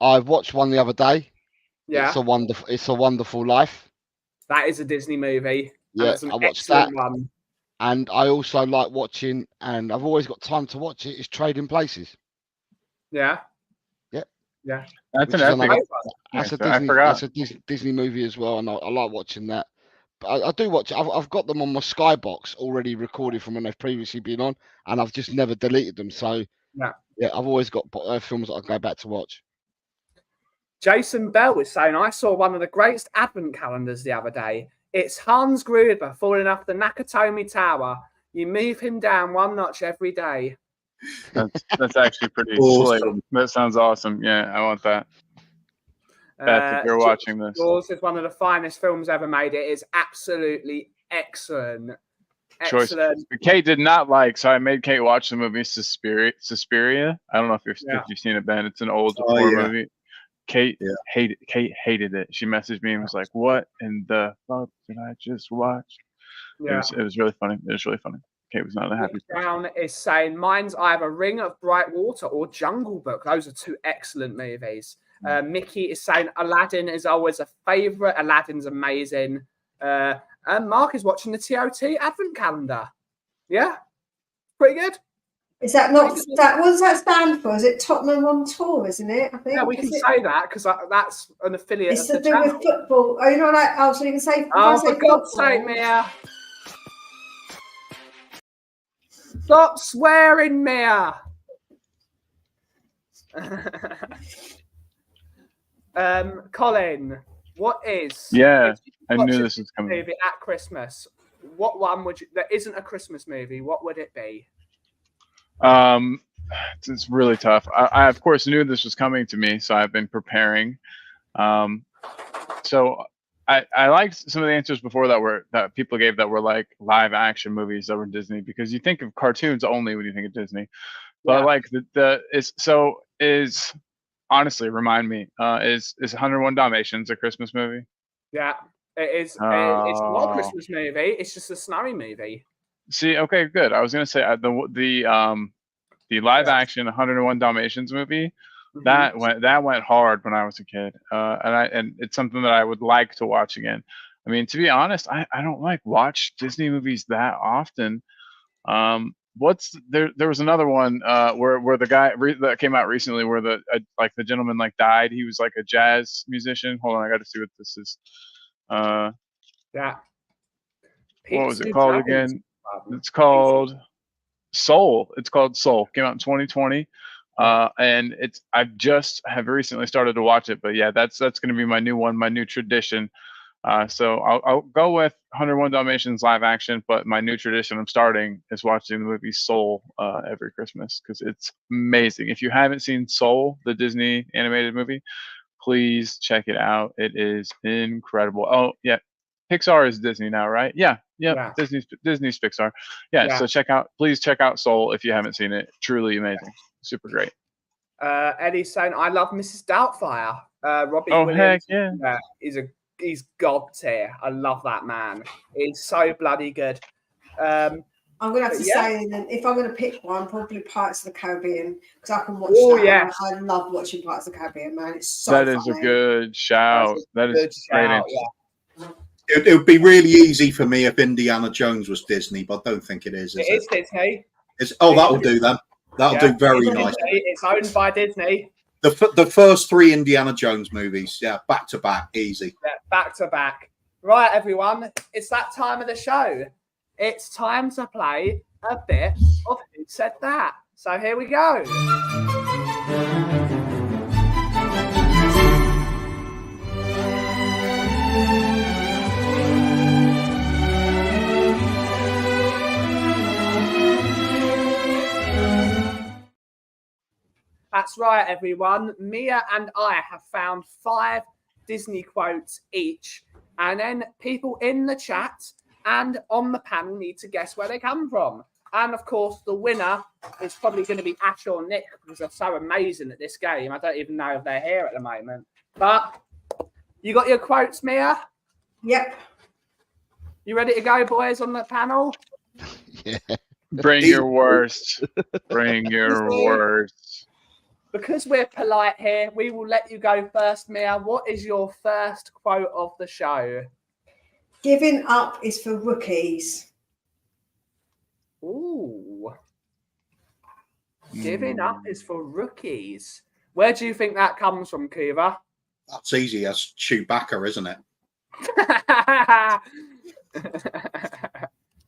I watched one the other day. Yeah. It's a Wonderful Life. That is a Disney movie. Yeah, It's an I watched excellent that. one. And I also like watching, and I've always got time to watch it, is Trading Places. Yeah. Yeah. Yeah. That's an Which is epic. another- Yeah, That's a I Disney. forgot. That's a Disney movie as well, and I like watching that. But I do watch. I've got them on my Skybox already recorded from when they've previously been on, and I've just never deleted them. So Yeah. I've always got films that I go back to watch. Jason Bell was saying, I saw one of the greatest advent calendars the other day. It's Hans Gruber falling off the Nakatomi Tower. You move him down one notch every day. That's actually pretty Awesome. slick. That sounds awesome. Yeah, I want that. Beth, if you're watching this. Jaws is one of the finest films ever made. It is absolutely excellent. Choice. Excellent. Kate did not like, so I made Kate watch the movie Suspiria. I don't know if you've seen it, Ben. It's an old horror movie. Kate hated it. She messaged me and was like, "What in the fuck did I just watch?" Yeah. It was really funny. It was really funny. Kate was not a happy person. Brown is saying mine's either Ring of Bright Water or Jungle Book. Those are two excellent movies. Mickey is saying Aladdin is always a favorite. Aladdin's amazing. And Mark is watching the TOT Advent Calendar. Yeah, pretty good. Is that not that? What does that stand for? Is it Tottenham on Tour? Isn't it? I think. Yeah, we can say that because that's an affiliate. It's of to the do with channel. football. Oh, you know, like so you can say. Oh, say for God's football. sake, Mia! Stop swearing, Mia. Colin, what is? Yeah, if you I watch knew a this was coming. movie at Christmas. What one would you? That isn't a Christmas movie. What would it be? It's really tough. I of course knew this was coming to me, so I've been preparing. So I liked some of the answers before that people gave that were like live action movies that were Disney, because you think of cartoons only when you think of Disney. But Yeah. like is honestly, remind me, is 101 Dalmatians a Christmas movie? Yeah, it is. It's not a Oh. Christmas movie. It's just a snowy movie. See, okay, good. I was gonna say the live action 101 Dalmatians movie Mhm. that went hard when I was a kid, and it's something that I would like to watch again. I mean, to be honest, I don't like watch Disney movies that often. What's there? There was another one where the guy that came out recently where the gentleman like died. He was like a jazz musician. Hold on, I got to see what this is. Yeah. What was it Pete's called Dragons. again? It's called Soul. It's called Soul. Came out in 2020. And I just have recently started to watch it, but yeah, that's going to be my new one, my new tradition. So I'll go with 101 Dalmatians live action, but my new tradition I'm starting is watching the movie Soul every Christmas because it's amazing. If you haven't seen Soul, the Disney animated movie, please check it out. It is incredible. Oh yeah, Pixar is Disney now, right? Yeah. Disney's Pixar. Yeah. So please check out Soul if you haven't seen it. Truly amazing. Super great. Eddie's saying, I love Mrs. Doubtfire. Robbie Heck Williams. yeah. He's god tier. I love that man. He's so bloody good. I'm gonna have to say then, if I'm gonna pick one, probably Pirates of the Caribbean, because I can watch that. Yeah. I love watching Pirates of the Caribbean, man. It's so That is funny. a good shout. That is great answer. Yeah. It would be really easy for me if Indiana Jones was Disney, but I don't think it is. It is Disney. That'll do then. That'll do very nice. It's owned by Disney. The first 3 Indiana Jones movies, back to back, easy. Yeah, back to back. Right, everyone, it's that time of the show. It's time to play a bit of Who Said That. So here we go. That's right, everyone. Mia and I have found 5 Disney quotes each, and then people in the chat and on the panel need to guess where they come from. And of course, the winner is probably going to be Ash or Nick because they're so amazing at this game. I don't even know if they're here at the moment. But you got your quotes, Mia? Yep. You ready to go, boys, on the panel? Yeah. Bring your worst. Bring your worst. Because we're polite here, we will let you go first, Mia. What is your first quote of the show? Giving up is for rookies. Ooh. Giving up is for rookies. Where do you think that comes from, Kiva? That's easy as Chewbacca, isn't it?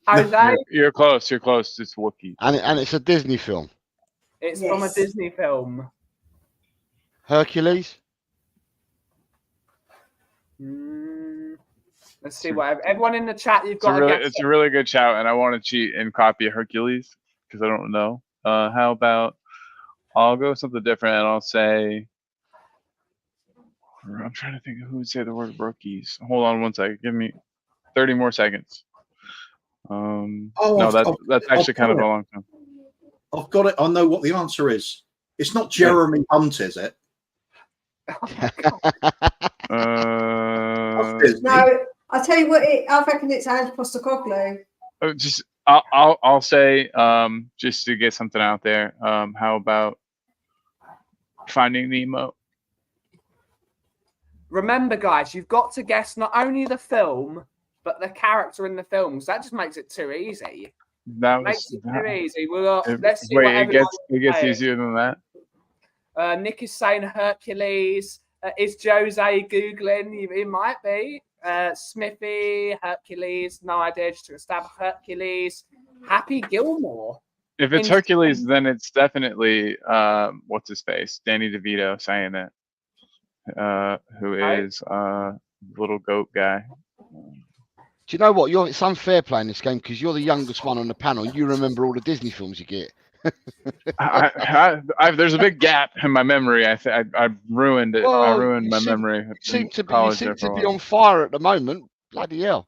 Jose? You're close. You're close. It's Wookiee. And it's a Disney film. It's from a Disney film. Hercules. Let's see what everyone in the chat you've got. It's a really good shout, and I want to cheat and copy Hercules because I don't know. How about I'll go with something different, and I'll say. I'm trying to think of who would say the word rookies. Hold on one second. Give me 30 more seconds. No, that's actually kind of a long time. I've got it. I know what the answer is. It's not Jeremy Hunt, is it? No, I'll tell you what. I reckon it's Ange Postecoglou. I'll say just to get something out there. How about Finding Nemo? Remember, guys, you've got to guess not only the film but the character in the films. That just makes it too easy. Makes it too easy. Let's see. Wait, it gets easier than that. Nick is saying Hercules. Is Jose Googling? It might be. Smithy, Hercules. No idea. Just took a stab at Hercules. Happy Gilmore. If it's Hercules, then it's definitely what's his face, Danny DeVito saying it. who Right. is little goat guy. Do you know what? It's unfair playing this game because you're the youngest one on the panel. You remember all the Disney films you get. There's a big gap in my memory. I ruined it. I Well, ruined you my seem- memory. You seem in to be, college there for a while. on fire at the moment. Bloody hell!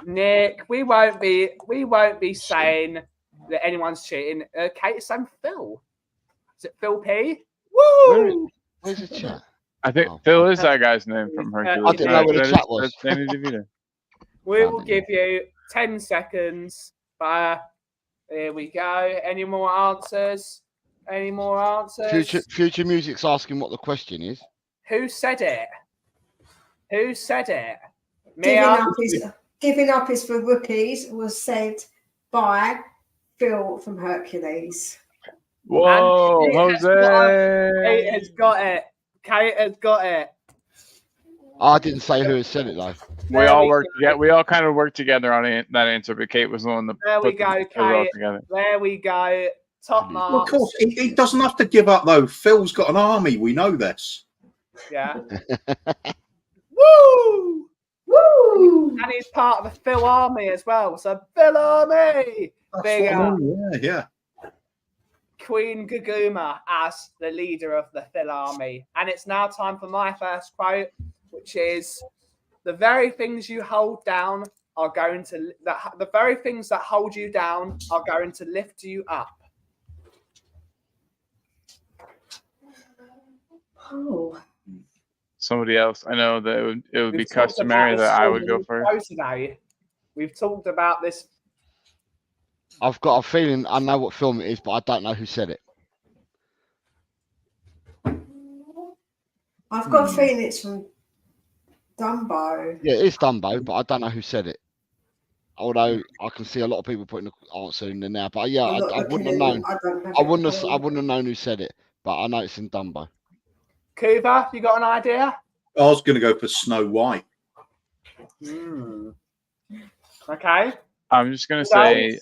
Nick, we won't be saying that anyone's cheating. Kate is saying Phil. Is it Phil P? Woo! Where's the chat? I think Oh. Phil is that guy's name from Hercules. I didn't know where the That chat is- was. That's Danny DeVito. We will give you 10 seconds. Here we go. Any more answers? Any more answers? Future Music's asking what the question is. Who said it? Who said it? Giving up is for rookies was said by Phil from Hercules. Whoa, And Kate Jose! has got it. Kate has got it. I didn't say who has said it though. We all worked together. We all kind of worked together on that answer, but Kate was the one that There we put go, it all Kate. together. There we go. Top Well, of marks. course, he doesn't have to give up though. Phil's got an army. We know this. Yeah. Woo! Woo! And he's part of the Phil Army as well. So Phil Army. That's Big what I up. mean, yeah. Queen Guguma as the leader of the Phil Army. And it's now time for my first quote, which is the very things you hold down are going to the very things that hold you down are going to lift you up. Oh, Somebody else. I know that it would be We've talked customary about that this I would go on the first. show today. We've talked about this. I've got a feeling I know what film it is, but I don't know who said it. I've got a feeling it's from Dumbo. Yeah, it's Dumbo, but I don't know who said it. Although I can see a lot of people putting the answer in there now, but yeah, I'm not I looking wouldn't have at known. it. I don't have I it. wouldn't have known who said it, but I know it's in Dumbo. Kuva, you got an idea? I was going to go for Snow White. Okay. I'm just gonna say,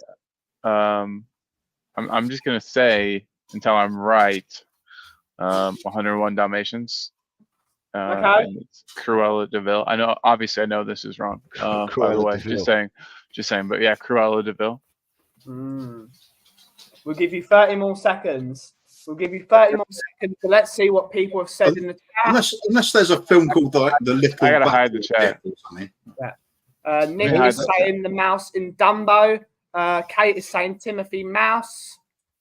I'm just gonna say until I'm right. 101 Dalmatians. Okay. And it's Cruella de Vil. I know, obviously, I know this is wrong. By the Cruella way, de Vil. just saying. But yeah, Cruella de Vil. We'll give you 30 more seconds. We'll give you 30 more seconds. So let's see what people have said in the chat. Unless there's a film called the Little. I gotta hide the chat. Or something. Nick Yeah, is saying the mouse in Dumbo. Kate is saying Timothy Mouse.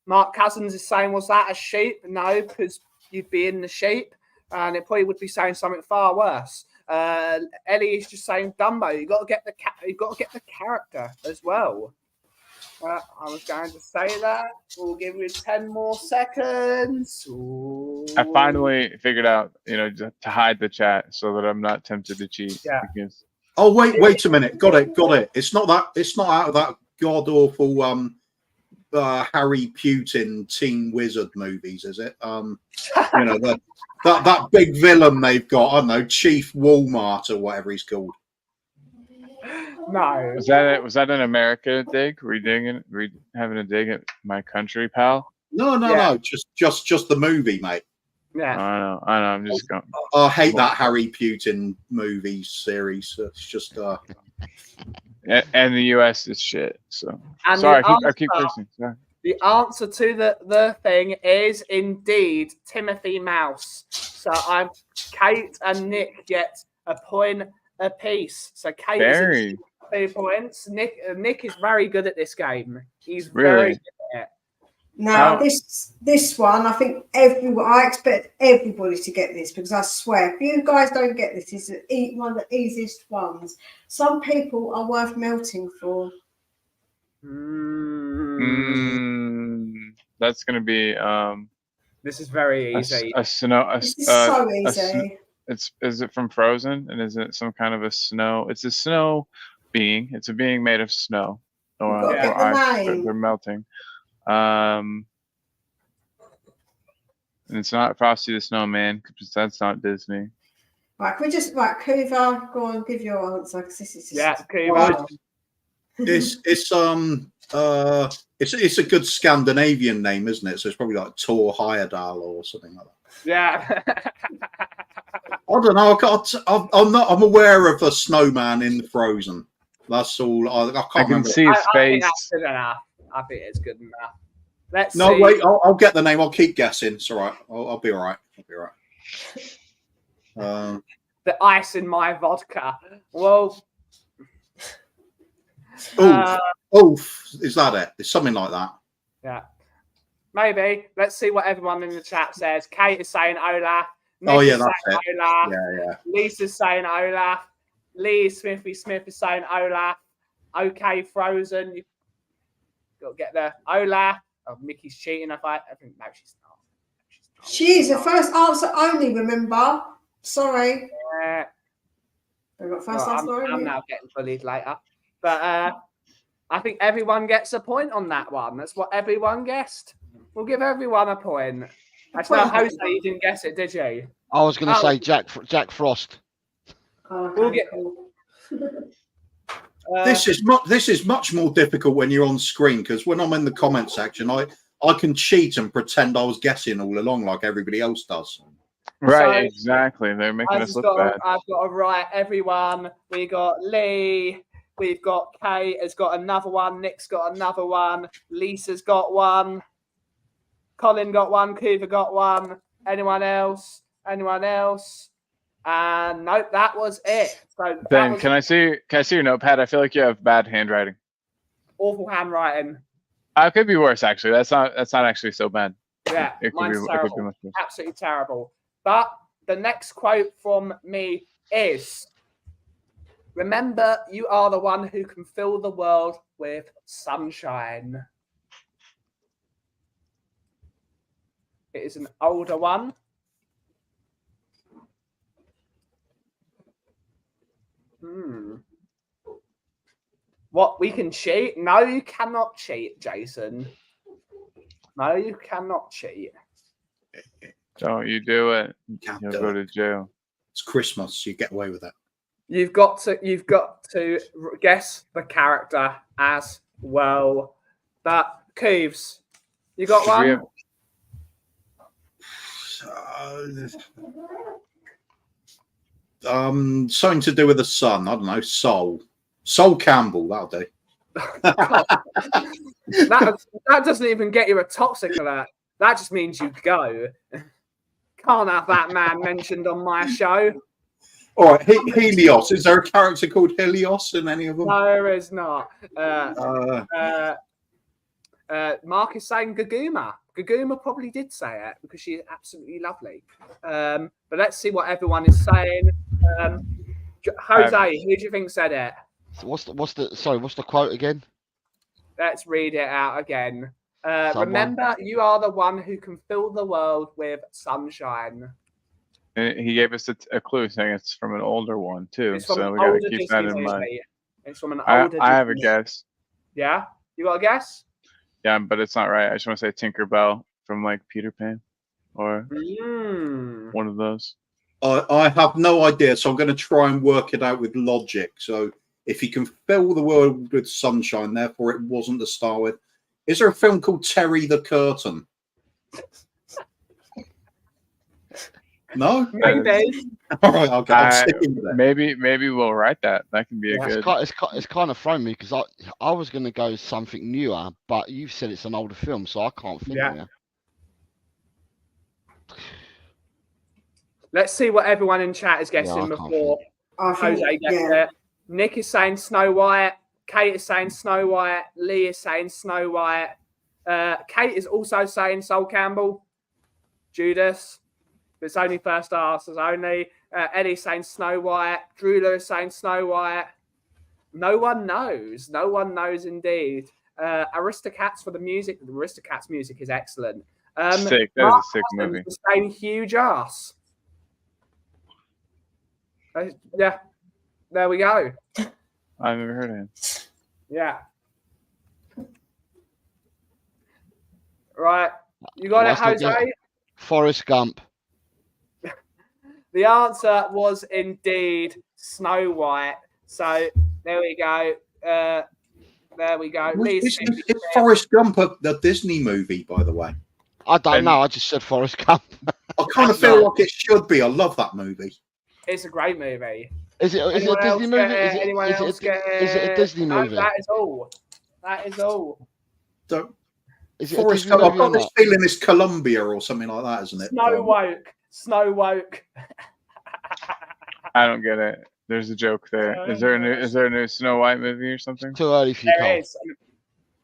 Mark Cousins is saying, was that a sheep? No, because you'd be in the sheep. And it probably would be saying something far worse. Ellie is just saying Dumbo. You got to get the character as well. I was going to say that. We'll give you 10 more seconds. Ooh. I finally figured out, to hide the chat so that I'm not tempted to cheat. Yeah. Because Oh wait a minute. Got it. It's not out of that god awful Harry Putin Teen Wizard movies, is it? That big villain they've got. I don't know, Chief Walmart or whatever he's called. No. was that an America dig? Were you having a dig at my country, pal? No. Just the movie, mate. Yeah. I know. I'm just going. I hate that Harry Putin movie series. It's just And the U.S. is shit. So And sorry, the I keep answer- cursing. Sorry. The answer to the thing is indeed Timothy Mouse. So Kate and Nick get a point apiece. So Kate Very. is 2 points. Nick is very good at this game. He's Really? very good at it. Now How- this one, I think I expect everybody to get this because I swear, if you guys don't get this, it's one of the easiest ones. Some people are worth melting for. That's gonna be This is very a easy. snow. This is so a sn- easy. is it from Frozen? And is it some kind of a snow? It's a snow being. It's a being made of snow. Or, You've got to get the ice. name. They're melting. And it's not Frosty the Snowman because that's not Disney. Right, can we just Kuva, go on, give your answer because this is just Yeah, Kuva. it's a good Scandinavian name, isn't it? So it's probably like Tor Heyerdahl or something like that. Yeah. I don't know. I'm aware of a snowman in Frozen. That's all. I can't I can remember. see his I think face. that's good enough. I think it's good enough. Let's No, see. wait. I'll get the name. I'll keep guessing. It's all right. I'll be all right. I'll be all right. The ice in my vodka. Well, Oof. Is that it? It's something like that. yeah. Maybe. Let's see what everyone in the chat says. Kate is saying Olaf. Oh, Nick yeah, is that's saying Olaf. Yeah. Lisa's saying Olaf. Lee Smithy Smith is saying Olaf. Okay, Frozen. You've got to get there. Olaf. Oh, Mickey's cheating. I think no, she's not. She is the first answer only, remember? Sorry. Yeah. I got first Well, answer I'm only. now getting bullied later. But I think everyone gets a point on that one. That's what everyone guessed. We'll give everyone a point. Actually, no, Jose, you didn't guess it, did you? I was going to Oh. say Jack Frost. Oh, okay, We'll get- cool. This is much more difficult when you're on screen because when I'm in the comment section, I can cheat and pretend I was guessing all along like everybody else does. Right, So, exactly. They're making us look bad. I've got to write everyone. We got Lee. We've got Kate has got another one. Nick's got another one. Lisa's got one. Colin got one. Coover got one. Anyone else? Anyone else? And nope, that was it. So that Ben, was can I see your notepad? I feel like you have bad handwriting. awful handwriting. It could be worse actually. That's not actually so bad. Yeah, It could mine's be terrible. much worse. Absolutely terrible. But the next quote from me is, remember, you are the one who can fill the world with sunshine. It is an older one. What, we can cheat? No, you cannot cheat, Jason. No, you cannot cheat. Don't you do it. Can't You'll do go it. to jail. It's Christmas. You get away with it. You've got to guess the character as well. But Cooves, you got Should we one? have- Something to do with the sun. I don't know. Sol Campbell. That'll do. That doesn't even get you a toxic alert. That just means you go. Can't have that man mentioned on my show. All right. Helios. Is there a character called Helios in any of them? No, there is not. Mark is saying Gaguma. Gaguma probably did say it because she's absolutely lovely. But let's see what everyone is saying. Jose, who do you think said it? So what's the quote again? Let's read it out again. Someone. Remember, you are the one who can fill the world with sunshine. He gave us a clue saying it's from an older one too, It's from so an we gotta older keep that Disney in mind. movie. It's from an I older have a Disney- guess. Yeah? You got a guess? Yeah, but it's not right. I just want to say Tinkerbell from like Peter Pan or one of those. I have no idea, so I'm going to try and work it out with logic. So if you can fill the world with sunshine, therefore it wasn't to start with. Is there a film called Terry the Curtain? No? Maybe. All right, I'll go. I'm sticking with it. Maybe we'll write that. That can be a good. It's kind of thrown me because I was going to go something newer, but you've said it's an older film, so I can't think now. Let's see what everyone in chat is guessing I can't before I think, Jose gets yeah. it. Nick is saying Snow White. Kate is saying Snow White. Lee is saying Snow White. Kate is also saying Sol Campbell. Judas. But it's only first answers only. Eddie's saying Snow White. Drula is saying Snow White. No one knows. No one knows indeed. Aristocats for the music. The Aristocats music is excellent. Sick. That Mark is a sick Cousins movie. is saying huge ass. Yeah. There we go. I've never heard of him. Yeah. Right. You got it, Last Jose? again. Forrest Gump. The answer was indeed Snow White. So there we go. There we go. Is Forrest Gump the Disney movie, by the way? I don't And- know. I just said Forrest Gump. I kind of feel like it should be. I love that movie. It's a great movie. Is it a Anyone Disney else movie? get it? Anyone else get Is it a Disney No, movie? that is all. That is all. Don't, Is it a Forrest Disney Gump, I've movie or got this not? feeling it's Columbia or something like that, isn't it? Snow woke. Snow woke. I don't get it. There's a joke there. Is there a new Snow White movie or something? Too early for you, There Cole. is.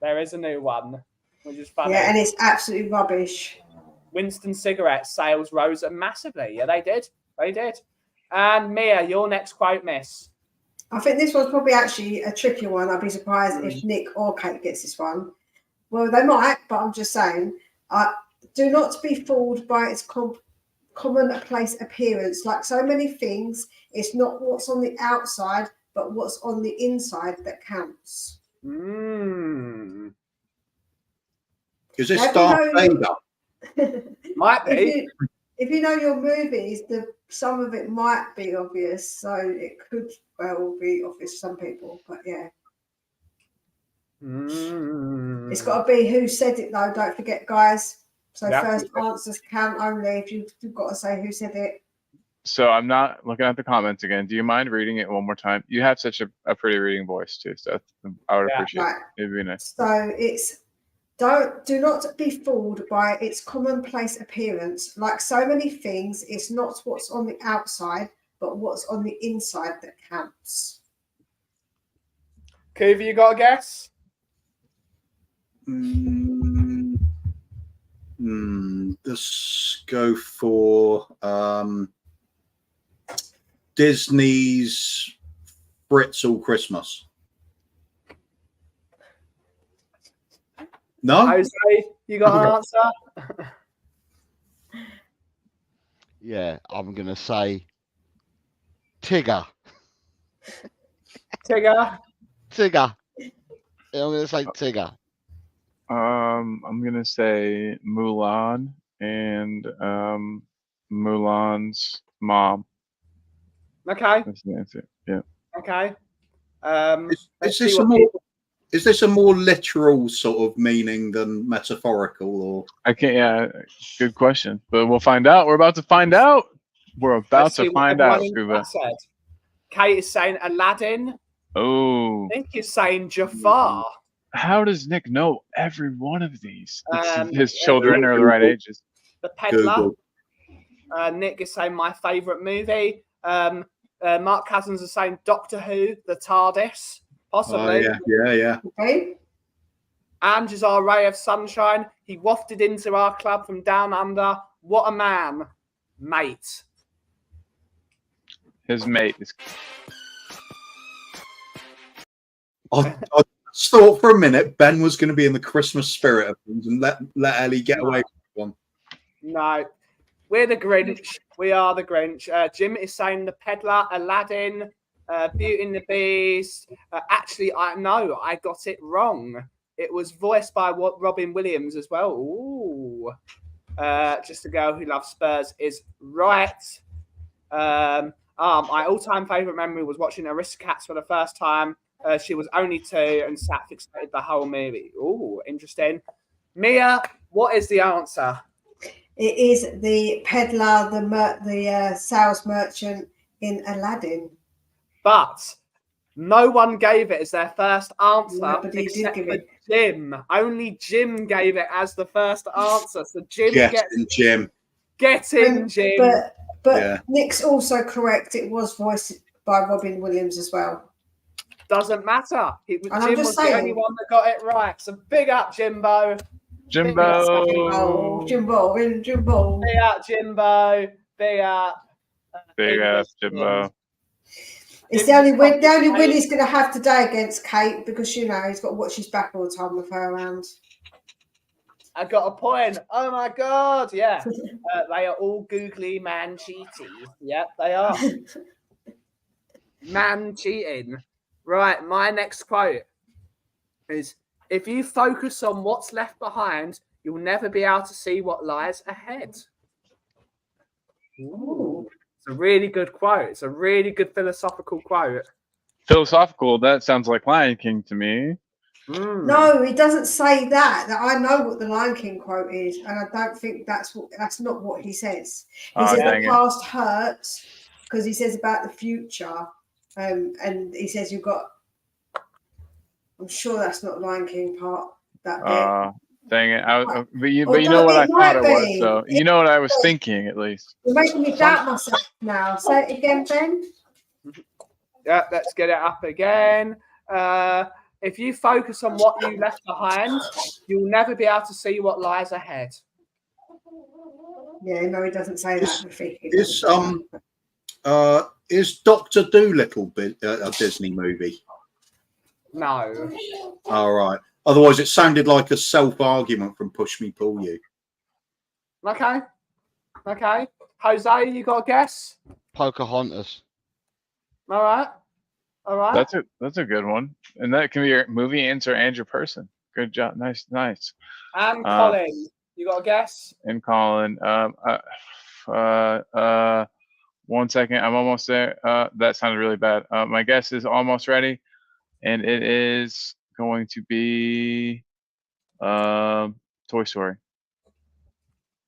There is a new one, which is funny. Yeah, and it's absolutely rubbish. Winston cigarette sales rose massively. Yeah, they did. They did. And Mia, your next quote, miss. I think this one's probably actually a tricky one. I'd be surprised if Nick or Kate gets this one. Well, they might, but I'm just saying. Do not be fooled by its commonplace appearance. Like so many things, it's not what's on the outside, but what's on the inside that counts. Mm. Is this Have you Darth know- Vader? Might be. If you know your movies, some of it might be obvious, so it could well be obvious to some people. But yeah, Mm. it's got to be who said it though. Don't forget, guys. So Yeah. first answers count only if you've got to say who said it. So I'm not looking at the comments again. Do you mind reading it one more time? You have such a pretty reading voice too, so I would Yeah. appreciate Right. it. It'd be nice. So it's do not be fooled by its commonplace appearance. Like so many things, it's not what's on the outside, but what's on the inside that counts. Kuva, you got a guess? Let's go for Disney's Fritzl Christmas. No? Jose, you got an answer? Yeah, I'm gonna say Tigger. Tigger? Tigger. Yeah, I'm gonna say Tigger. I'm gonna say Mulan and Mulan's mom. Okay. That's the answer. Yeah. Okay. Is this a more literal sort of meaning than metaphorical, or I can't. Yeah. Good question. But we'll find out. We're about to find out. We're about to find out, Kuva. Said. Kate is saying Aladdin. Oh, Nick is saying Jafar. how does Nick know every one of these? Um, His children are the right ages. The Peddler. Google? Nick is saying my favourite movie. Mark Cousins is saying Doctor Who, The TARDIS. Oh, Possibly. yeah. Okay. Ange is our ray of sunshine. He wafted into our club from down under. What a man. Mate. His mate is. I thought for a minute Ben was going to be in the Christmas spirit of things and let Ellie get away with one. No. We're the Grinch. We are the Grinch. Jim is saying The Peddler, Aladdin, Beauty and the Beast. Actually, I got it wrong. It was voiced by Robin Williams as well. Ooh. Just a Girl Who Loves Spurs is right. My all-time favourite memory was watching Aristocats for the first time. She was only 2 and sat fixated the whole movie. Ooh, interesting. Mia, what is the answer? It is the peddler, the sales merchant in Aladdin. But no one gave it as their first answer Nobody did except give for it. Jim. Only Jim gave it as the first answer. So Jim Get gets in, Jim. get in, Jim. But Yeah. Nick's also correct. It was voiced by Robin Williams as well. Doesn't matter. I'm Jim just was the saying. only one that got it right. So big up, Jimbo. Jimbo. Oh, Jimbo, Jimbo. Big up, Jimbo. Big up. Big ass Jimbo. It's the only win he's going to have today against Kate because he's got to watch his back all the time with her around. I got a point. Oh my god, yeah. They are all googly man cheaties. Yep, they are. Man cheating. Right, my next quote is if you focus on what's left behind, you'll never be able to see what lies ahead. Ooh. It's a really good quote. It's a really good philosophical quote. Philosophical. That sounds like Lion King to me. No, he doesn't say that. That I know what the Lion King quote is, and I don't think that's not what he says. He says dang the it. past hurts because he says about the future, and he says you've got. I'm sure that's not Lion King part. That bit. Dang it. But you Although know what I it thought it might was, be. though. You know what I was thinking, at least. You're making me doubt myself now. Say it again, Ben. Yeah, let's get it up again. If you focus on what you left behind, you'll never be able to see what lies ahead. Yeah, no, he doesn't say that. I think he Is doesn't. is Doctor Dolittle a Disney movie? No. All right. Otherwise, it sounded like a self-argument from Push Me Pull You. Okay. Okay. Jose, you got a guess? Pocahontas. All right. All right. That's a good one. And that can be your movie answer and your person. Good job. Nice. And Colin, you got a guess? And Colin. 1 second. I'm almost there. That sounded really bad. My guess is almost ready. And it is going to be Toy Story.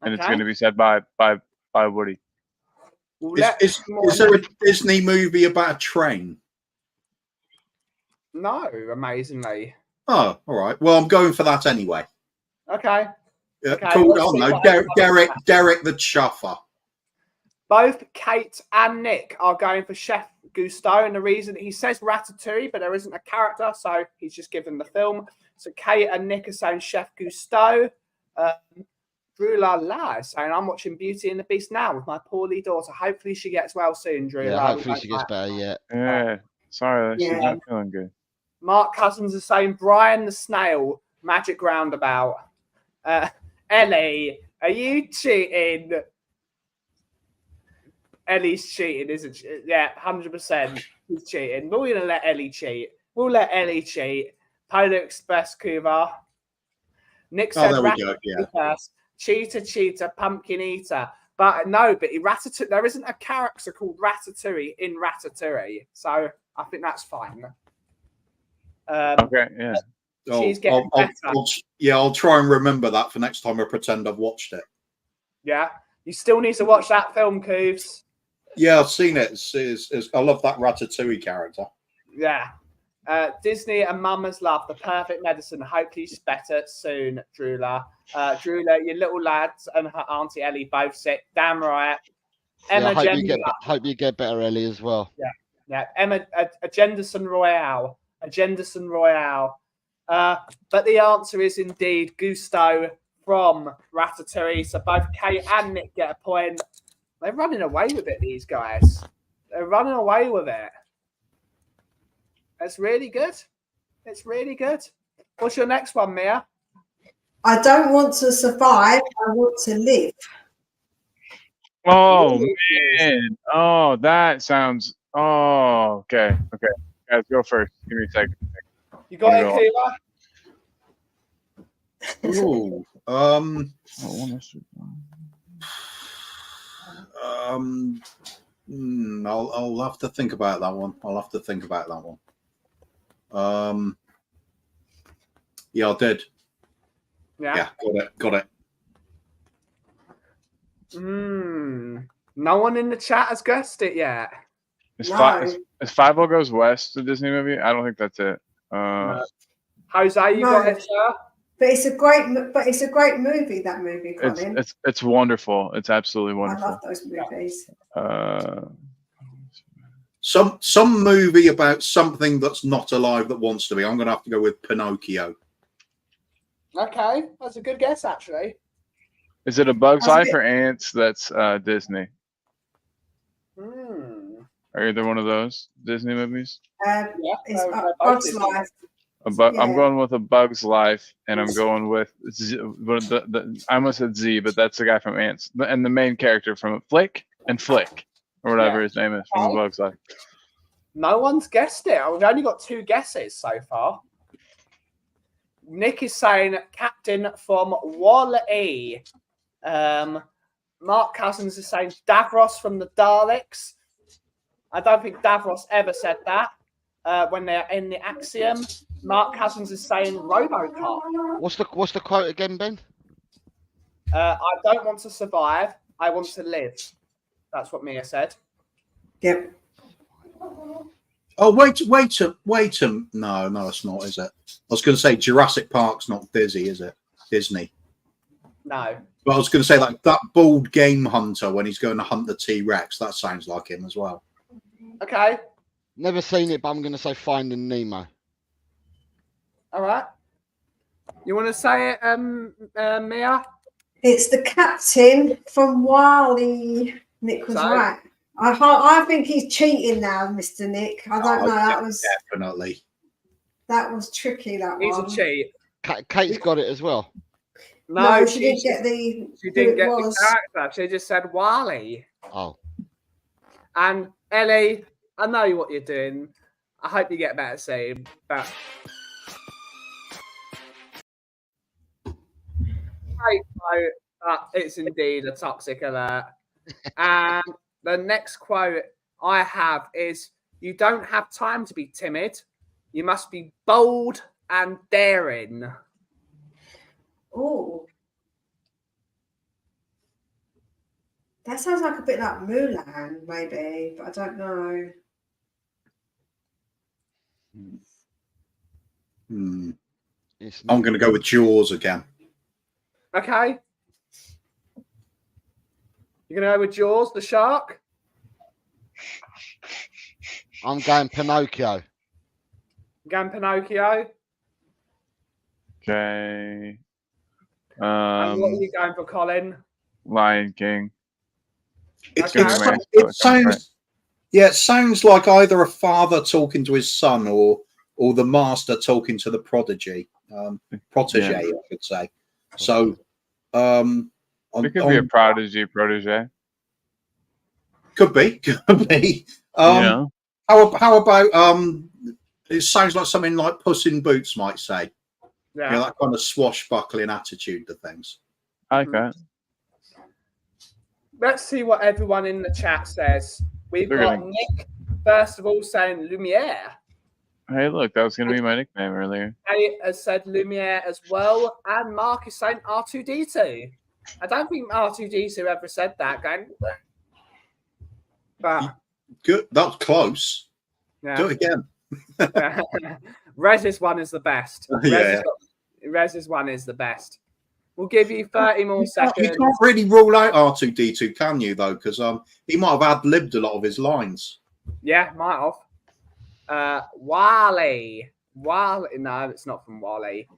And it's going to be said by Woody. Is there a Disney movie about a train? No, amazingly. Oh, all right. Well, I'm going for that anyway. Okay. Okay, Cool. let's Oh see no, what Derek the Chuffer. Both Kate and Nick are going for Chef Gusteau, and the reason he says Ratatouille, but there isn't a character, so he's just given the film. So Kate and Nick are saying Chef Gusteau. Drew La La is saying, I'm watching Beauty and the Beast now with my poorly daughter. Hopefully she gets well soon, Drew. Yeah, hopefully she gets better. Yeah. Yeah. Sorry, she's Yeah. not feeling good. Mark Cousins is saying Brian the Snail, Magic Roundabout. Ellie, are you cheating? Ellie's cheating, isn't she? Yeah, 100%. She's cheating. But we're going to let Ellie cheat. We'll let Ellie cheat. Polar Express Cuba. Nick said there we go. Yeah. first. Cheetah, pumpkin eater. But no, but Ratatouille, there isn't a character called Ratatouille in Ratatouille. So I think that's fine. Okay, yeah. She's getting better. I'll try and remember that for next time I pretend I've watched it. Yeah. You still need to watch that film, Cooves. Yeah, I've seen it. I love that Ratatouille character. Yeah. Disney and Mama's Love, the perfect medicine. Hopefully she's better soon, Drula. Drula, your little lads and her auntie Ellie both sick. Damn right. Emma hope you get better, Ellie, as well. Yeah. Emma Agendison Royale. But the answer is indeed Gusteau from Ratatouille. So both Kate and Nick get a point. They're running away with it, these guys. They're running away with it. It's really good. It's really good. What's your next one, Mia? I don't want to survive. I want to live. Oh, man. Oh, that sounds... Oh, okay. Okay. Guys, go first. Give me a second. You got it, Kayla? Ooh. I'll have to think about that one. Yeah, I did. Yeah. Got it. No one in the chat has guessed it yet. Is 5 Goes West a Disney movie? I don't think that's it. Jose, you got it, sir? But it's a great movie. That movie, Colin. It's wonderful. It's absolutely wonderful. I love those movies. Some movie about something that's not alive that wants to be. I'm going to have to go with Pinocchio. Okay, that's a good guess, actually. Is it A Bug's Life or Ants? That's Disney. Are either one of those Disney movies? It's Bug's Life. I'm going with A Bug's Life, and I'm going with I almost said Z, but that's the guy from Ants, and the main character from Flick, or whatever his name is from A Bug's Life. No one's guessed it. We've only got 2 guesses so far. Nick is saying Captain from Wall-E. Mark Cousins is saying Davros from the Daleks. I don't think Davros ever said that when they're in the Axiom. Mark Cousins is saying RoboCop. What's the quote again, Ben? I don't want to survive. I want to live. That's what Mia said. Yep. Oh, wait. No, it's not, is it? I was going to say Jurassic Park's not Disney, is it? Disney. No. But I was going to say, like, that bald game hunter when he's going to hunt the T-Rex, that sounds like him as well. Okay. Never seen it, but I'm going to say Finding Nemo. All right. You want to say it, Mia? It's the captain from Wally. Nick was So? right. I think he's cheating now, Mr. Nick. I don't know. That was tricky. That He's one. a cheat. Kate's got it as well. No, she didn't get the. She didn't get was. the character. She just said Wally. Oh. And Ellie, I know what you're doing. I hope you get better soon. But it's indeed a toxic alert. And the next quote I have is, "You don't have time to be timid. You must be bold and daring." Oh. That sounds like a bit like Mulan, maybe, but I don't know. I'm going to go with Jaws again. Okay. You're going to go with Jaws, the shark? I'm going Pinocchio. Going Pinocchio? Okay. And what are you going for, Colin? Lion King. It sounds like either a father talking to his son or the master talking to the protege, I should say. So, it could be a protege. Could be. Yeah. How about it sounds like something like Puss in Boots might say. Yeah. You know, that kind of swashbuckling attitude to things. Okay. Let's see what everyone in the chat says. We've got Nick, first of all, saying Lumiere. Hey, look, that was going to be my nickname earlier. Kate has said Lumiere as well. And Mark is saying R2D2. I don't think R2D2 ever said that, gang. But Good. That's close. yeah. Do it again. Rez's one is the best. Rez's one is the best. We'll give you 30 more seconds. You can't really rule out R2D2, can you, though? Because he might have ad-libbed a lot of his lines. Yeah, might have. Wally. No, it's not from Wally.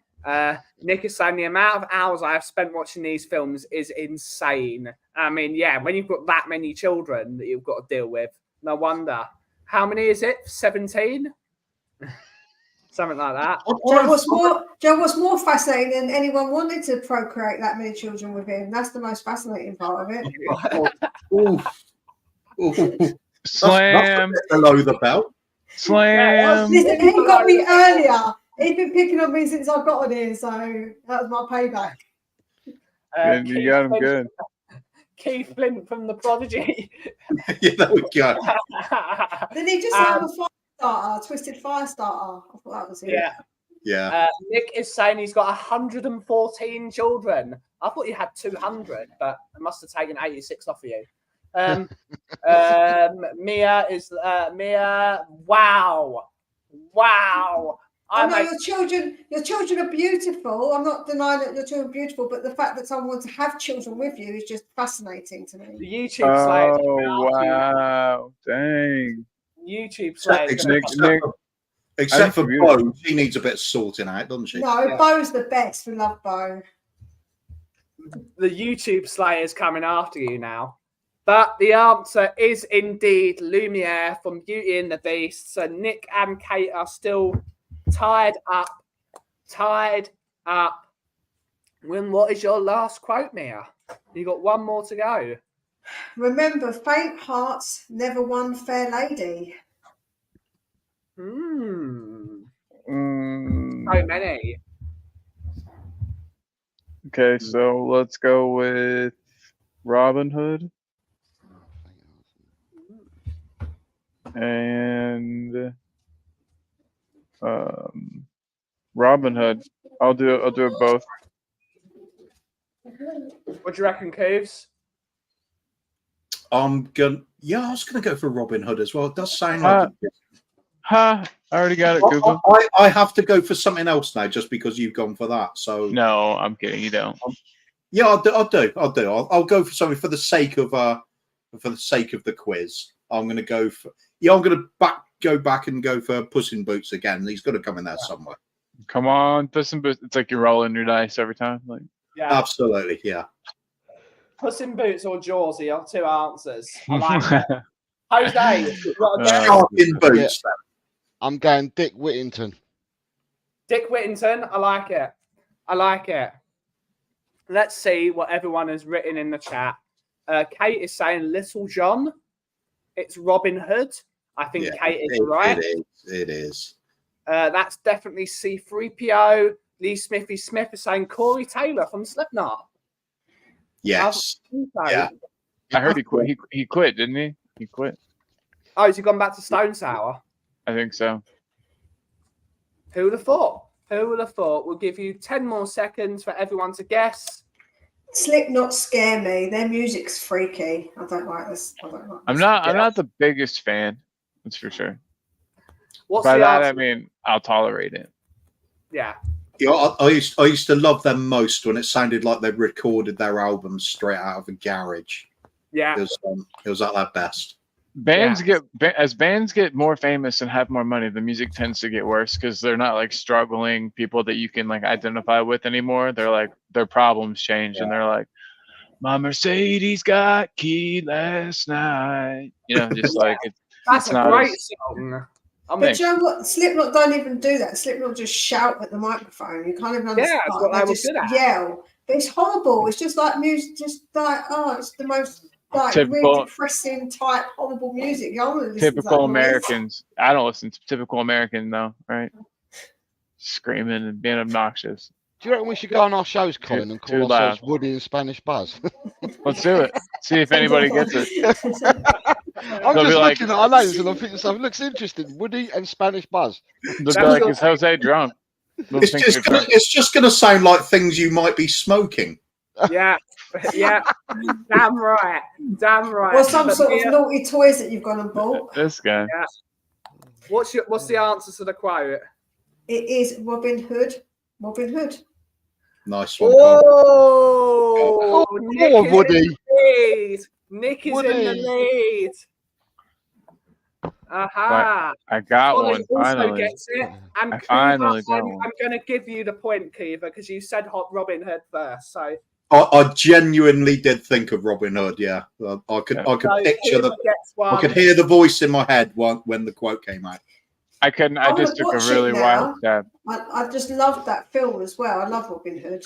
Nick is saying the amount of hours I have spent watching these films is insane. I mean, yeah, when you've got that many children that you've got to deal with, no wonder. How many is it? 17? Something like that. Joe, what's more fascinating than anyone wanted to procreate that many children with him? That's the most fascinating part of it. Slam. That's below the belt. Slam. Listen, he got me earlier. He's been picking on me since I got on here, so that was my payback. You got him good. Keith Flint from The Prodigy. Yeah, there we go. Then he just have a fire starter, twisted fire starter. I thought that was it. Yeah. Nick is saying he's got 114 children. I thought you had 200, but I must have taken 86 off of you. Mia is Mia. Wow. I know your children are beautiful. I'm not denying that your children are beautiful, but the fact that someone wants to have children with you is just fascinating to me. The YouTube slayers. Oh, wow. Dang. YouTube slayers. Except for Bo, she needs a bit of sorting out, doesn't she? No, Bo's the best. We love Bo. The YouTube slayers coming after you now. But the answer is indeed Lumiere from Beauty and the Beast. So Nick and Kate are still tied up. What is your last quote, Mia? You got one more to go. Remember, faint hearts never won fair lady. So many. Okay, so let's go with Robin Hood. And Robin Hood. I'll do it both. What do you reckon, Cooves? I was gonna go for Robin Hood as well. It does sound like I already got it, Google. I have to go for something else now just because you've gone for that. So No, I'm kidding. You don't. yeah, I'll do. I'll go for something for the sake of the quiz. I'm gonna go for I'm gonna go back and go for Puss in Boots again. He's got to come in there somewhere. Come on, Puss in Boots. It's like you're rolling your dice every time. Like, Yeah, Absolutely, yeah. Puss in Boots or Jawsy are two answers. I like it. Jose, you got a guess? Shark in Boots. Then. I'm going Dick Whittington. Dick Whittington. I like it. I like it. Let's see what everyone has written in the chat. Kate is saying Little John. It's Robin Hood. I think Yeah, Kate is right. It is. That's definitely C3PO. Lee Smithy Smith is saying Corey Taylor from Slipknot. Yes. So. Yeah. I heard he quit. He quit, didn't he? He quit. Oh, has he gone back to Stone Sour? I think so. Who would have thought? Who would have thought? We'll give you 10 more seconds for everyone to guess. Slipknot scare me. Their music's freaky. I don't like this. I'm not the biggest fan. That's for sure. What's By the that answer? I mean I'll tolerate it. Yeah. Yeah, I used to love them most when it sounded like they recorded their albums straight out of a garage. Yeah. It was at their best. Bands as bands get more famous and have more money, the music tends to get worse because they're not like struggling people that you can like identify with anymore. They're like their problems change and they're like, my Mercedes got keyed last night. You know, just like That's it's a not great as- song. But you know what? Slipknot don't even do that. Slipknot just shout at the microphone. You can't even understand. that's what They I was just good at. yell. But it's horrible. It's just like music. Just like it's the most like Typical- really depressing type horrible music. You don't wanna listen to that typical noise. Americans. I don't listen to typical American though, right? Screaming and being obnoxious. Do you reckon we should go on our shows, Colin, and too call ourselves loud. Woody and Spanish Buzz? Let's do it. See if anybody gets it. I'm They'll be just like- looking at our names and I'm thinking something looks interesting. Woody and Spanish Buzz. They'll be like, is Jose drunk? They'll It's think just you're drunk. it's just gonna sound like things you might be smoking. Yeah. Yeah. Damn right. Damn right. Or some But sort of Mia, naughty toys that you've gone and bought. This guy. what's the answer to the quote? It is Robin Hood. Robin Hood. Nice one. Carl. Oh, Oh, Nick poor is Woody. in the lead. Nick is in the Woody. lead. Aha. I got Colin one also finally. gets it. And I Kiva, finally got I'm one. going to give you the point, Kiva, because you said Hot Robin Hood first. So I genuinely did think of Robin Hood. Yeah, I could picture Kiva the. gets one. I could hear the voice in my head when the quote came out. I couldn't. I I'm just gonna took a watch it really wild now. stab. I just loved that film as well. I love Robin Hood.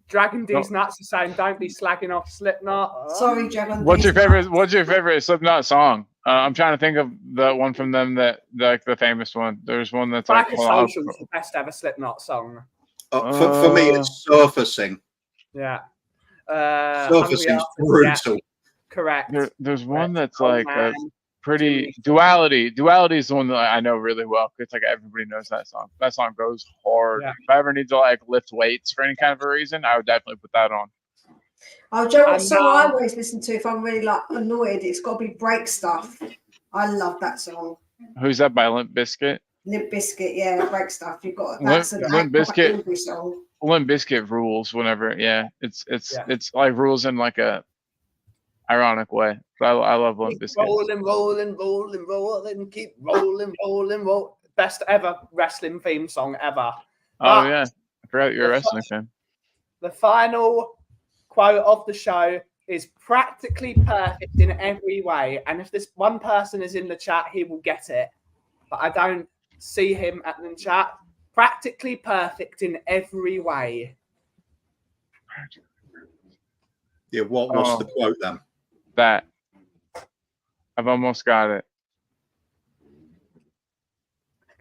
Dragon D's nuts are saying, "Don't be slagging off Slipknot." Sorry, Dragon. What's your favorite? What's your favorite Slipknot song? I'm trying to think of the one from them that like the famous one. There's one that's like. Psychosocial is the best ever Slipknot song. For me, it's surfacing. Yeah. Surfacing's Hungry Artist, brutal. yeah, correct. There's one Correct. that's Oh, like man. pretty duality. Duality is the one that I know really well. It's like everybody knows that song. That song goes hard. Yeah. If I ever need to like lift weights for any kind of a reason, I would definitely put that on. Oh, do you know what And, song I always listen to if I'm really like annoyed? It's got to be Break Stuff. I love that song. Who's that by Limp Bizkit? Limp Bizkit, yeah, Break Stuff. You've got Limp- that's an Limp proper Bizkit. angry song. Limp Bizkit rules whenever. Yeah, it's Yeah. like rules in like a ironic way. But I love Limp Keep Bizkit. rolling, keep rolling. Best ever wrestling theme song ever. Oh But yeah, I forgot you're a wrestling fan. the final quote of the show is practically perfect in every way. And if this one person is in the chat, he will get it. But I don't see him at the chat. Practically perfect in every way. Yeah, what's the quote then? That I've almost got it.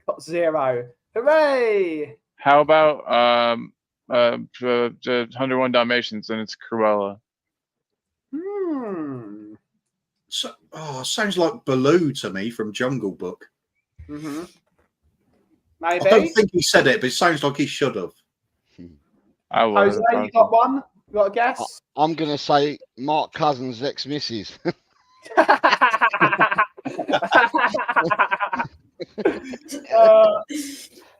Got 0. Hooray! How about the 101 Dalmatians and it's Cruella? Sounds like Baloo to me from Jungle Book. Mm-hmm. Maybe. I don't think he said it, but it sounds like he should have. I was. Jose, you got one? You got a guess? I'm gonna say Mark Cousins' ex-missus. I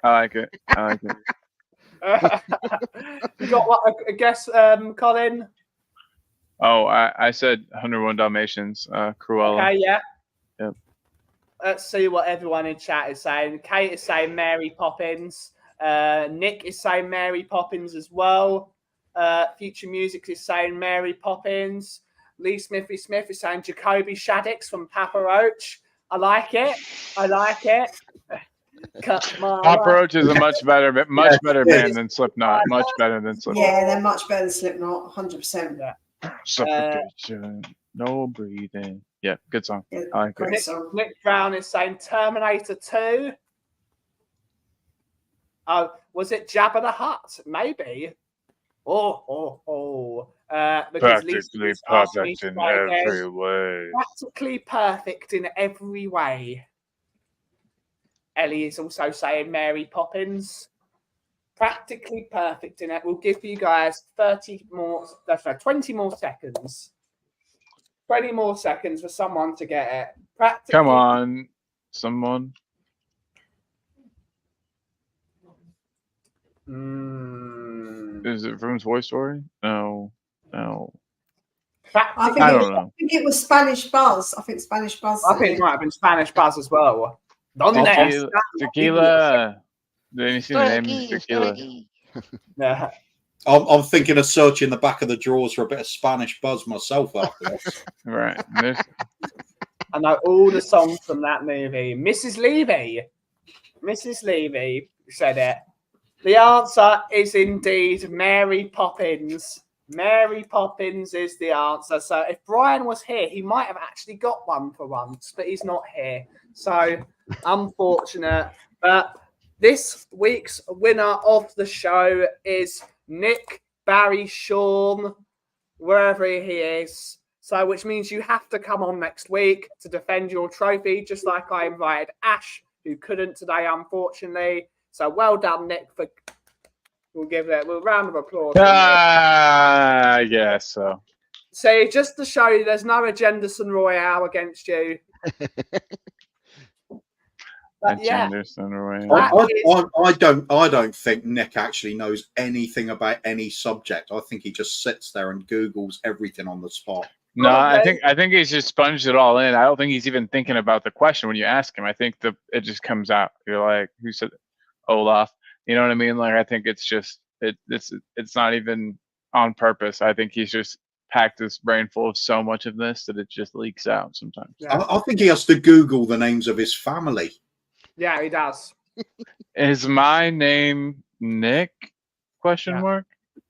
like it. I like it. You got what? A guess, Colin? Oh, I said 101 Dalmatians, Cruella. Okay, yeah. Yep. Let's see what everyone in chat is saying. Kate is saying Mary Poppins. Nick is saying Mary Poppins as well. Future Music is saying Mary Poppins. Lee Smithy Smith is saying Jacoby Shaddix from Papa Roach. I like it. I like it. Cut my Papa Roach is a much better band than Slipknot. Much better than Slipknot. Yeah, they're much better than Slipknot, 100%. Yeah. Suffocation, no breathing. Yeah, good song. Yeah, I like great it. song. Nick Brown is saying Terminator 2. Oh, was it Jabba the Hutt? Maybe. Because Practically Lisa's asked me perfect in to write again. every way. Practically perfect in every way. Ellie is also saying Mary Poppins. Practically perfect in it. We'll give you guys 20 more seconds. 20 more seconds for someone to get it. Practically. Come on, someone. Is it from Toy Story? No. Practically. I don't know. I think it was Spanish Buzz. I think Spanish Buzz. I think it might have been Spanish Buzz as well. Tequila. Did you see the name? Tequila. Yeah. I'm thinking of searching the back of the drawers for a bit of Spanish Buzz myself after this. Right. I know all the songs from that movie. Mrs. Levy said it. The answer is indeed Mary Poppins. Mary Poppins is the answer. So if Brian was here, he might have actually got one for once, but he's not here. So unfortunate. But this week's winner of the show is Nick, Barry, Sean, wherever he is. So which means you have to come on next week to defend your trophy, just like I invited Ash, who couldn't today, unfortunately. So well done, Nick. We'll give it a round of applause. I guess so. See, just to show you there's no Agenderson Royale against you. But yeah, I don't think Nick actually knows anything about any subject. I think he just sits there and Googles everything on the spot. No, I think he's just sponged it all in. I don't think he's even thinking about the question when you ask him. I think it just comes out. You're like, who said Olaf? You know what I mean? Like, I think it's just it's not even on purpose. I think he's just packed his brain full of so much of this that it just leaks out sometimes. Yeah. I think he has to Google the names of his family. Yeah, he does. Is my name Nick? Question mark.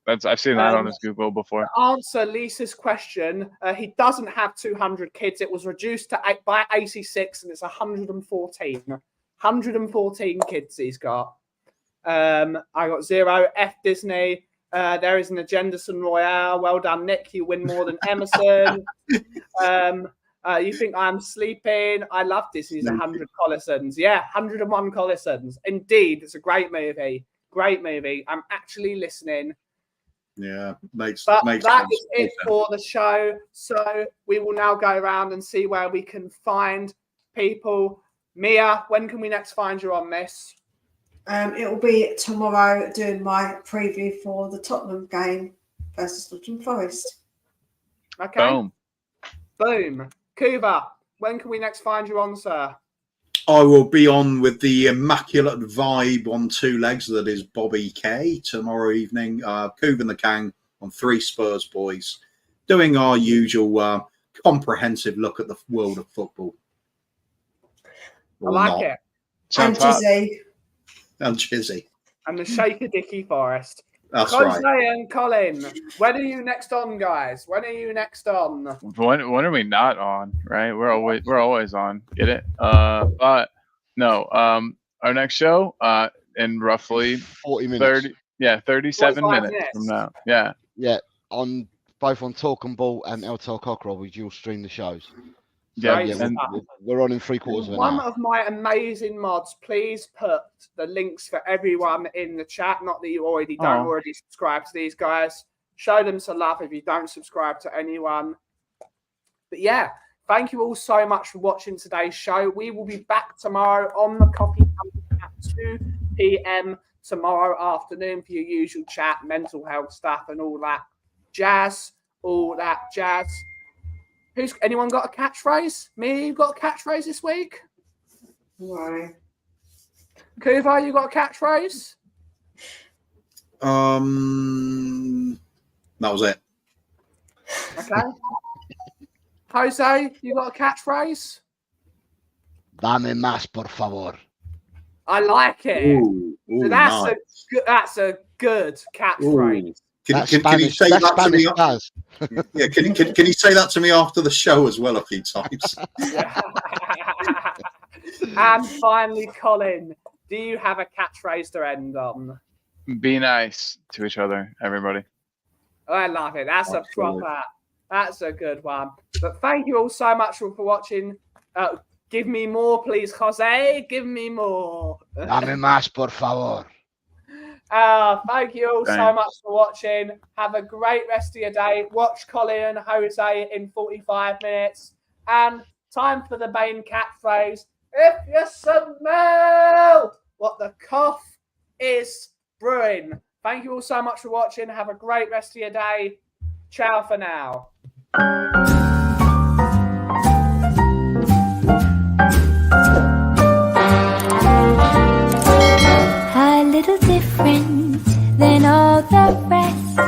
I've seen that on his Google before. To answer Lisa's question, he doesn't have 200 kids. It was reduced to by 86, and it's 114. 114 kids he's got. I got 0. F Disney. There is an Agenderson Royale. Well done, Nick. You win more than Emerson. You think I'm sleeping? I love Disney's 100 Collisons. Yeah, 101 Collisons. Indeed, it's a great movie. Great movie. I'm actually listening. Yeah, makes that sense. is it for the show. So we will now go around and see where we can find people. Mia, when can we next find you on this? It will be tomorrow doing my preview for the Tottenham game versus Nottingham Forest. Okay. Boom. Kuba, when can we next find you on, sir? I will be on with the immaculate vibe on 2 legs that is Bobby K tomorrow evening. Kuba and the Kang on 3 Spurs boys, doing our usual comprehensive look at the world of football. I like it. And Jizzy. And Jizzy. And the Shaker Dicky Forest. That's Jose right. and Colin, when are you next on, guys? When are you next on? When are we not on? Right, we're always on. Get it? But no. Our next show, in roughly 40 minutes. 37 minutes from now. Yeah, on both on Talk and Ball and El Tel Cockerel, we dual stream the shows. Yeah, Great Yeah, stuff. we're on in 3/4 of an One hour. of my amazing mods, please put the links for everyone in the chat. Not that you already don't Oh. already subscribe to these guys. Show them some love if you don't subscribe to anyone. But yeah, thank you all so much for watching today's show. We will be back tomorrow on the Coffee Company at 2 p.m. tomorrow afternoon for your usual chat, mental health stuff, and all that jazz. All that jazz. Anyone got a catchphrase? Me, you got a catchphrase this week? No. Kuva, you got a catchphrase? That was it. Okay. Jose, you got a catchphrase? Dame más, por favor. I like it. Ooh, So nice. that's a good catchphrase. Ooh. That's Can you Spanish. say That's that to me? Spanish buzz. Yeah, can you say that to me after the show as well a few times? And finally, Colin, do you have a catchphrase to end on? Be nice to each other, everybody. I love it. That's a proper, that's a good one. But thank you all so much for watching. Give me more, please, Jose. Give me more. Dame más, por favor. Thank you all so Thanks. much for watching. Have a great rest of your day. Watch Colin and Jose in 45 minutes. And time for the main catchphrase. If you smell what the cough is brewing. Thank you all so much for watching. Have a great rest of your day. Ciao for now. A little different than all the rest.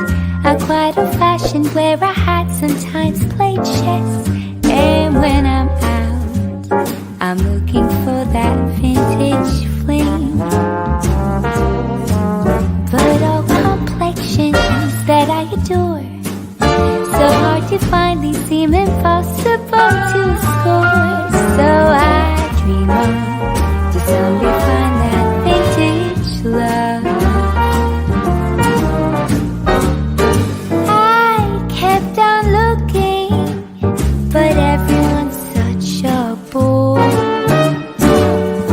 I'm quite old-fashioned, wear a hat, sometimes play chess. And when I'm out, I'm looking for that vintage fling. But all complexions that I adore, so hard to find, these seem impossible to score.